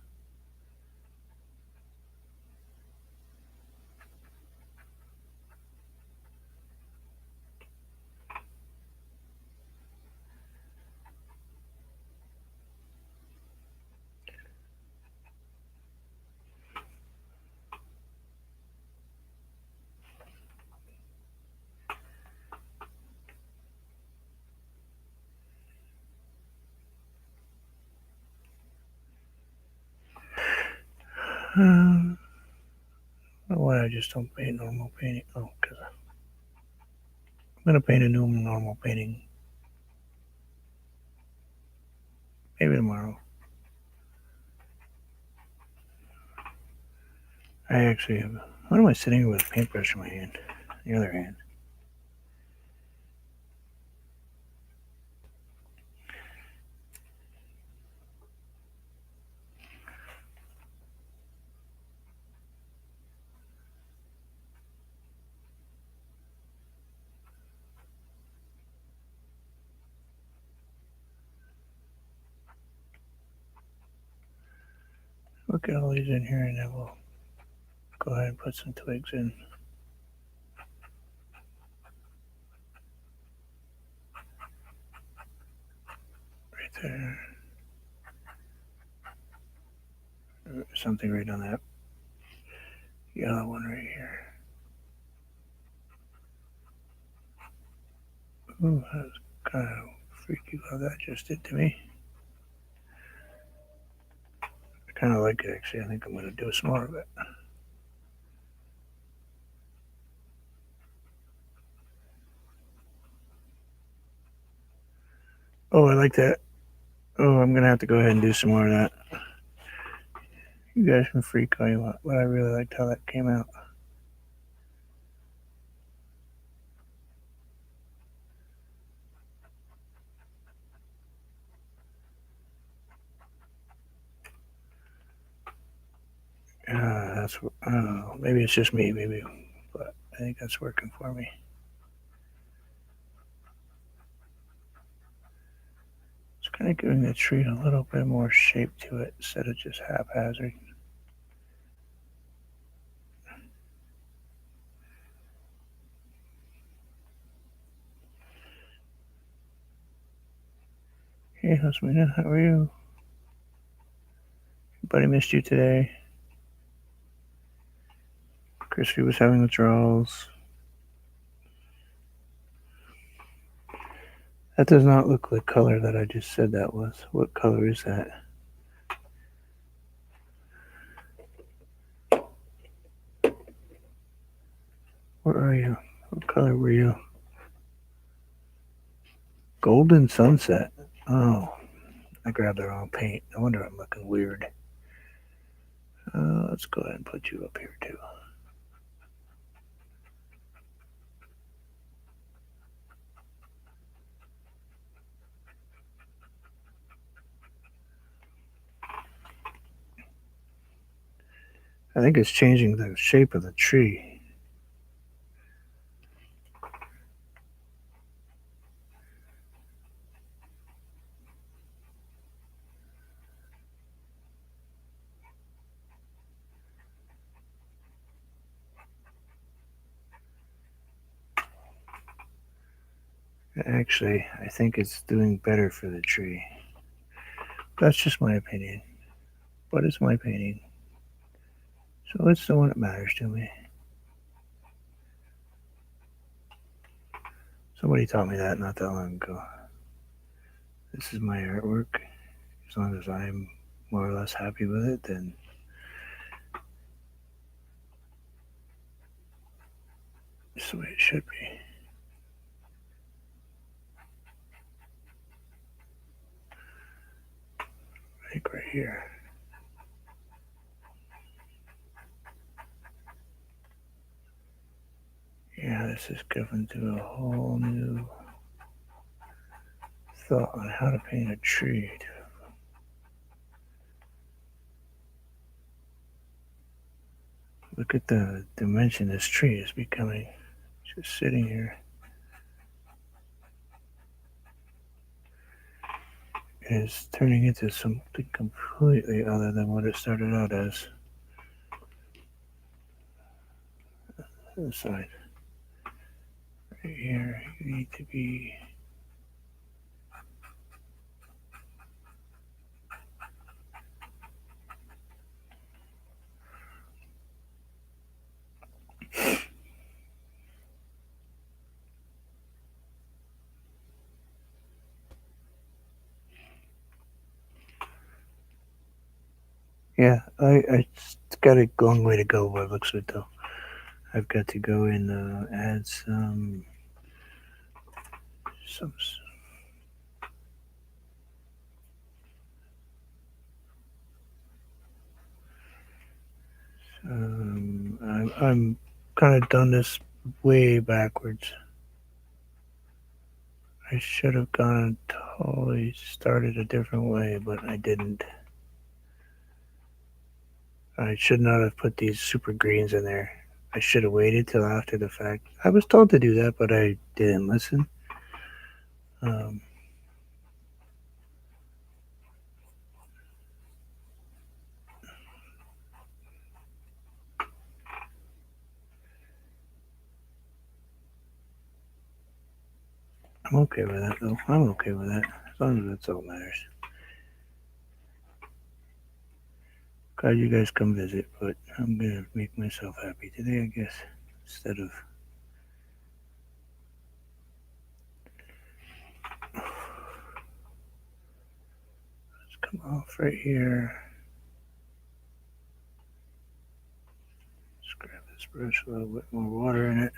um, why I just don't paint normal painting. Oh, because I'm gonna paint a new normal painting. Maybe tomorrow. I actually have. What am I sitting here with a paintbrush in my hand? The other hand. We'll get all these in here and then we'll go ahead and put some twigs in. Right there. Something right on that yellow one right here. Ooh, that's kind of freaky how that just did to me. I kind of like it actually. I think I'm going to do some more of it. Oh, I like that. Oh, I'm going to have to go ahead and do some more of that. You guys can freak all you want, but I really liked how that came out. That's maybe it's just me, maybe, but I think that's working for me. It's kind of giving the tree a little bit more shape to it instead of just haphazard. Hey, Husmina, how are you? Buddy missed you today. Christy was having withdrawals. That does not look like color that I just said that was. What color is that? Where are you? What color were you? Golden Sunset. Oh, I grabbed the wrong paint. No wonder I'm looking weird. Let's go ahead and put you up here too. I think it's changing the shape of the tree. Actually, I think it's doing better for the tree. That's just my opinion. But it's my painting. So it's the one that matters to me. Somebody taught me that not that long ago. This is my artwork. As long as I'm more or less happy with it, then it's the way it should be. Like right here. Yeah, this is given to a whole new thought on how to paint a tree. Look at the dimension this tree is becoming. Just sitting here. It is turning into something completely other than what it started out as. This side. Right here, you need to be yeah, I got a long way to go by the looks of it though. I've got to go and add some I'm kind of done this way backwards. I should have gone totally started a different way, but I didn't. I should not have put these super greens in there. I should have waited till after the fact. I was told to do that, but I didn't listen. Um, I'm okay with that, though. I'm okay with that. As long as that's all that matters. Glad you guys come visit, but I'm gonna make myself happy today, I guess, instead of off right here. Just grab this brush, a little bit more water in it.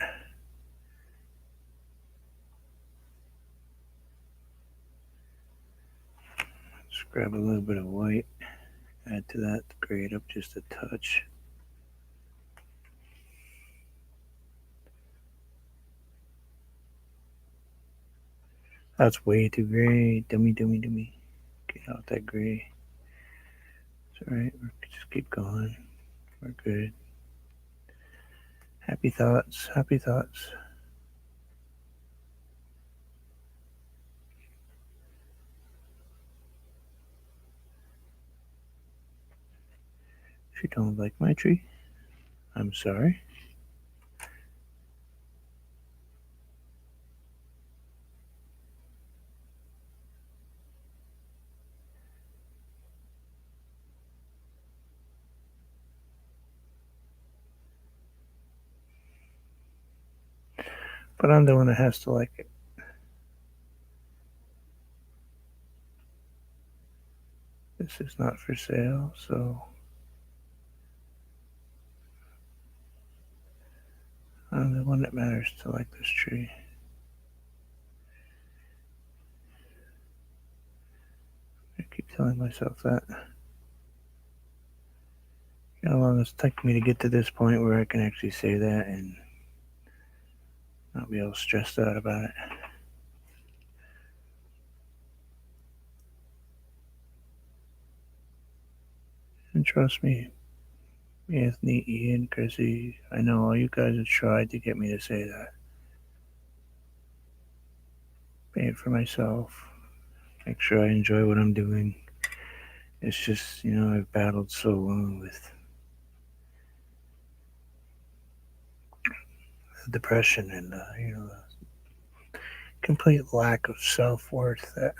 Just grab a little bit of white, add to that, grade up just a touch. That's way too gray. Dummy. Get out that gray. It's alright. Just keep going. We're good. Happy thoughts. Happy thoughts. If you don't like my tree, I'm sorry. But I'm the one that has to like it. This is not for sale, so I'm the one that matters to like this tree. I keep telling myself that. You know how long it's taken me to get to this point where I can actually say that and not be all stressed out about it. And trust me, Anthony, Ian, Chrissy, I know all you guys have tried to get me to say that. Pay it for myself. Make sure I enjoy what I'm doing. It's just, I've battled so long with depression and, complete lack of self worth that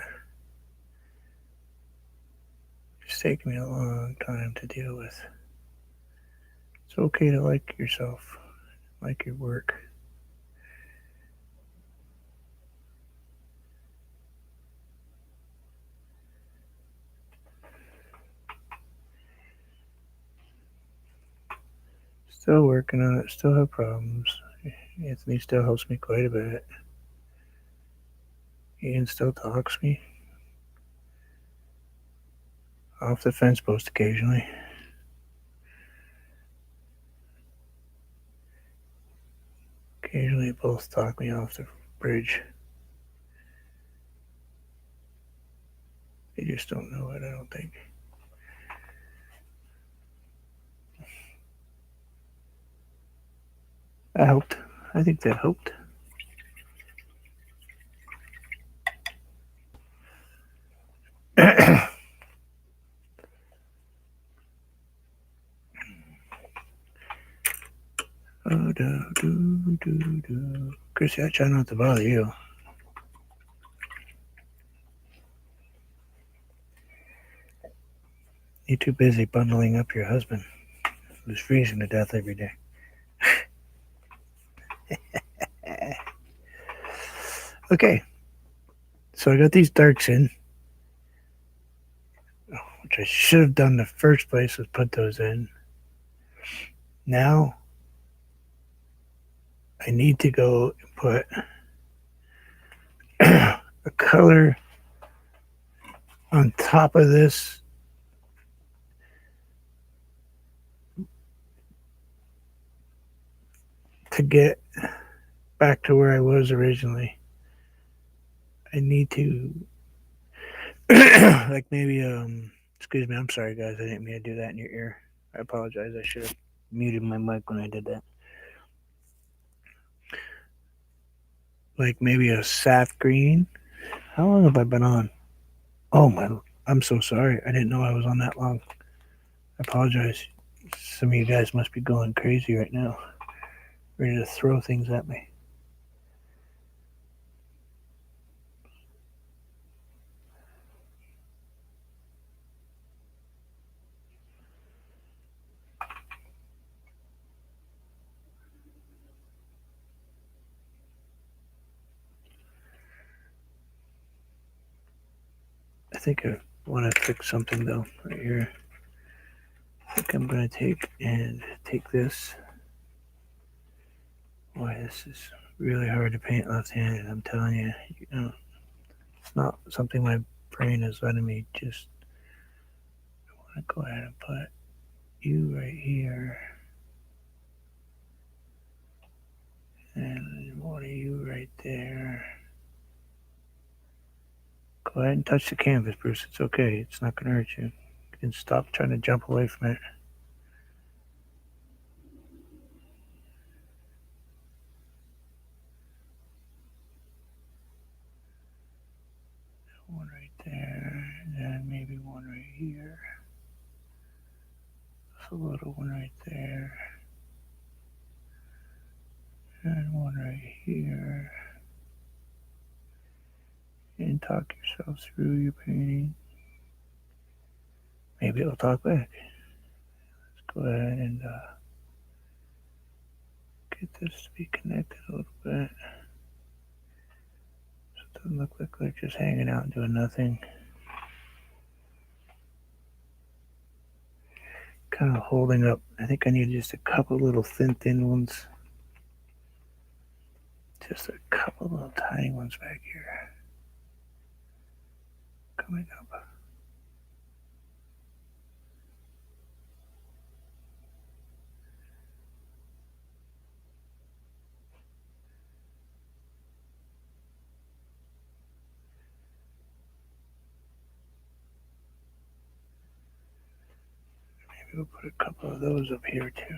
it's taken me a long time to deal with. It's okay to like yourself, like your work. Still working on it, still have problems. Anthony still helps me quite a bit. Ian still talks me. Off the fence post occasionally. Occasionally both talk me off the bridge. They just don't know it, I don't think. That helped. I think that helped. Chrissy, I try not to bother you. You're too busy bundling up your husband, who's freezing to death every day. Okay, so I got these darks in, which I should have done the first place was put those in. Now I need to go and put a color on top of this to get back to where I was originally. I need to like maybe excuse me, I'm sorry guys, I didn't mean to do that in your ear. I apologize. I should have muted my mic when I did that. Like maybe a sap green. How long have I been on? Oh my, I'm so sorry. I didn't know I was on that long. I apologize. Some of you guys must be going crazy right now, ready to throw things at me. I think want to fix something though right here. I think I'm going to take this. Boy, this is really hard to paint left-handed. I'm telling you, it's not something my brain is letting me just. I want to go ahead and put you right here, and one of you right there. Go ahead and touch the canvas, Bruce. It's okay. It's not going to hurt you. You can stop trying to jump away from it. One right there, and then maybe one right here. Just a little one right there. And one right here. And talk yourself through your painting. Maybe it'll talk back. Let's go ahead and get this to be connected a little bit. So it doesn't look like they're just hanging out and doing nothing. Kind of holding up. I think I need just a couple little thin ones. Just a couple little tiny ones back here. Coming up. Maybe we'll put a couple of those up here too.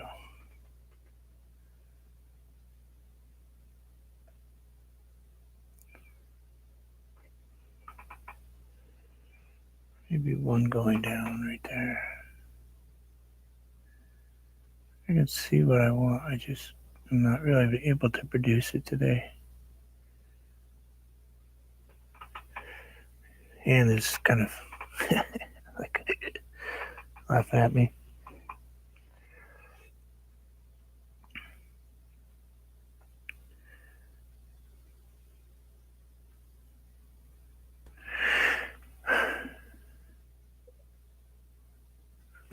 Maybe one going down right there. I can see what I want. I'm not really able to produce it today. And is kind of like laughing at me.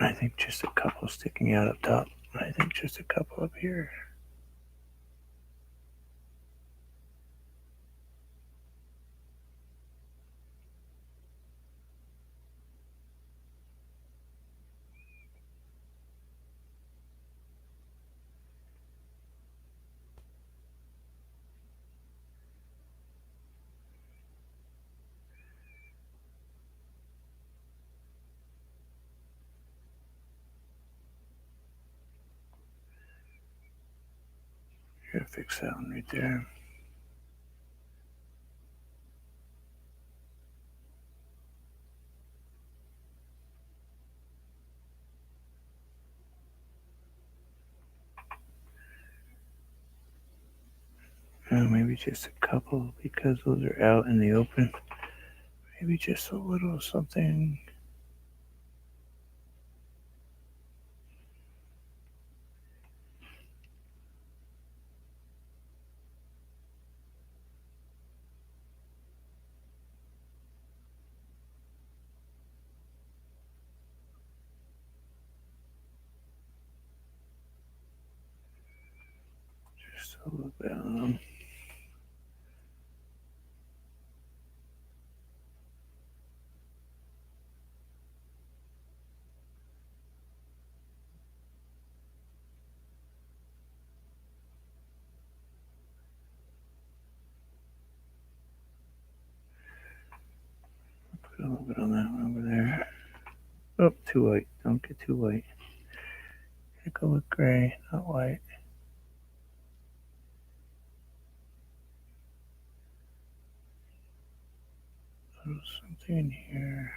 I think just a couple sticking out up top. I think just a couple up here. Here, fix that one right there. Maybe just a couple because those are out in the open. Maybe just a little something. Just a little bit on them. Put a little bit on that one over there. Oh, too white. Don't get too white. Go with gray, not white. A little something in here.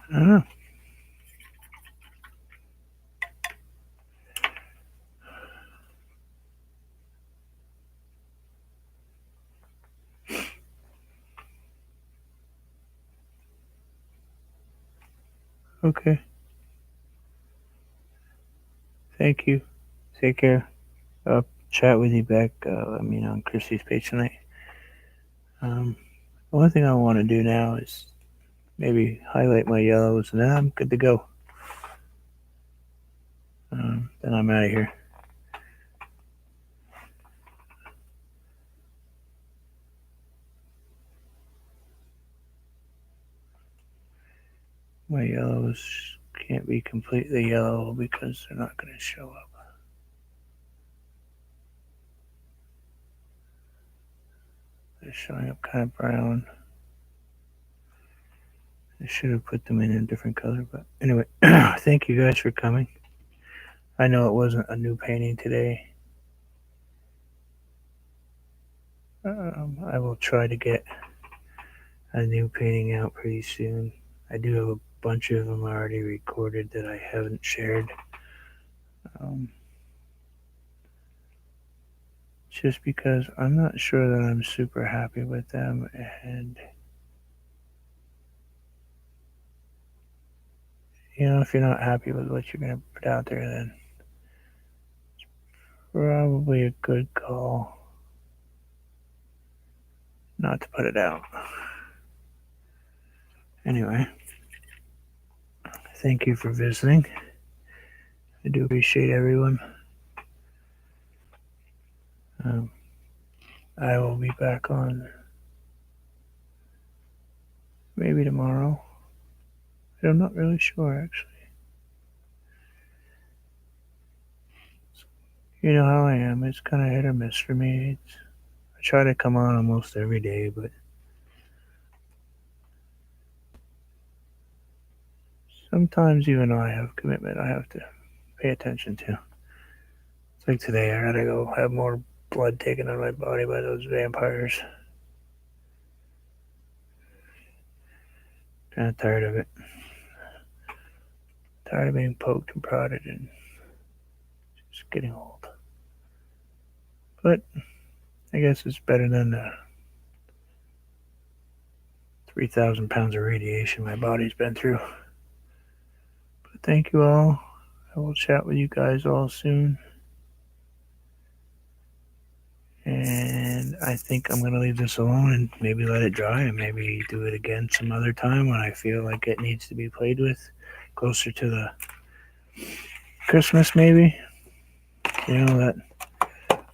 I don't know. Okay. Thank you. Take care. I'll chat with you back. On Chrissy's page tonight. The only thing I want to do now is maybe highlight my yellows, and then I'm good to go. Then I'm out of here. My yellows can't be completely yellow because they're not going to show up. They're showing up kind of brown. I should have put them in a different color, but anyway, thank you guys for coming. I know it wasn't a new painting today. I will try to get a new painting out pretty soon. I do have a bunch of them already recorded that I haven't shared. Just because I'm not sure that I'm super happy with them, and if you're not happy with what you're going to put out there, then it's probably a good call not to put it out. Anyway, thank you for visiting. I do appreciate everyone. I will be back on maybe tomorrow. I'm not really sure, actually. You know how I am. It's kind of hit or miss for me. I try to come on almost every day, but sometimes even though I have commitment, I have to pay attention to. It's like today, I gotta go have more blood taken out of my body by those vampires. Kind of tired of it. Tired of being poked and prodded and just getting old. But I guess it's better than the 3,000 pounds of radiation my body's been through. But thank you all. I will chat with you guys all soon. And I think I'm going to leave this alone and maybe let it dry and maybe do it again some other time when I feel like it needs to be played with. Closer to the Christmas, maybe. That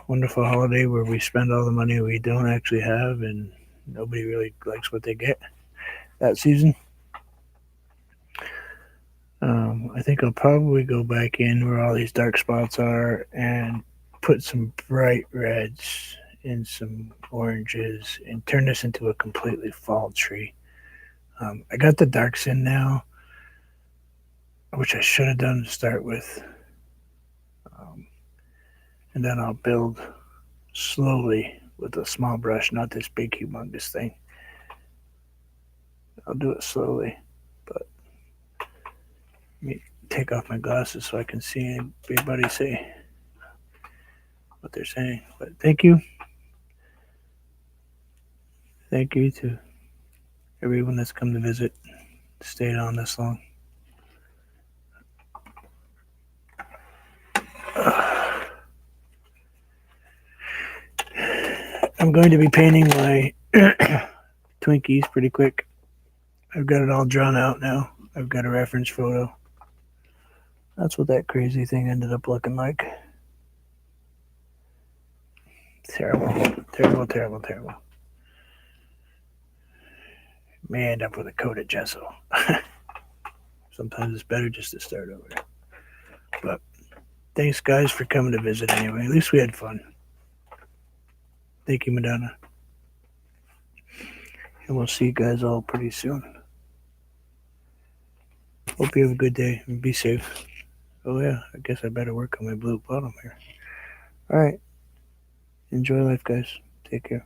wonderful holiday where we spend all the money we don't actually have and nobody really likes what they get that season. I think I'll probably go back in where all these dark spots are and put some bright reds and some oranges and turn this into a completely fall tree. I got the darks in now, which I should have done to start with. And then I'll build slowly with a small brush, not this big humongous thing. I'll do it slowly, but let me take off my glasses so I can see everybody say what they're saying. But thank you. Thank you to everyone that's come to visit, stayed on this long. I'm going to be painting my Twinkies pretty quick. I've got it all drawn out now. I've got a reference photo. That's what that crazy thing ended up looking like. Terrible, terrible, terrible, terrible. May end up with a coat of gesso. Sometimes it's better just to start over. But thanks, guys, for coming to visit anyway. At least we had fun. Thank you, Madonna. And we'll see you guys all pretty soon. Hope you have a good day and be safe. Oh, yeah, I guess I better work on my blue bottom here. All right. Enjoy life, guys. Take care.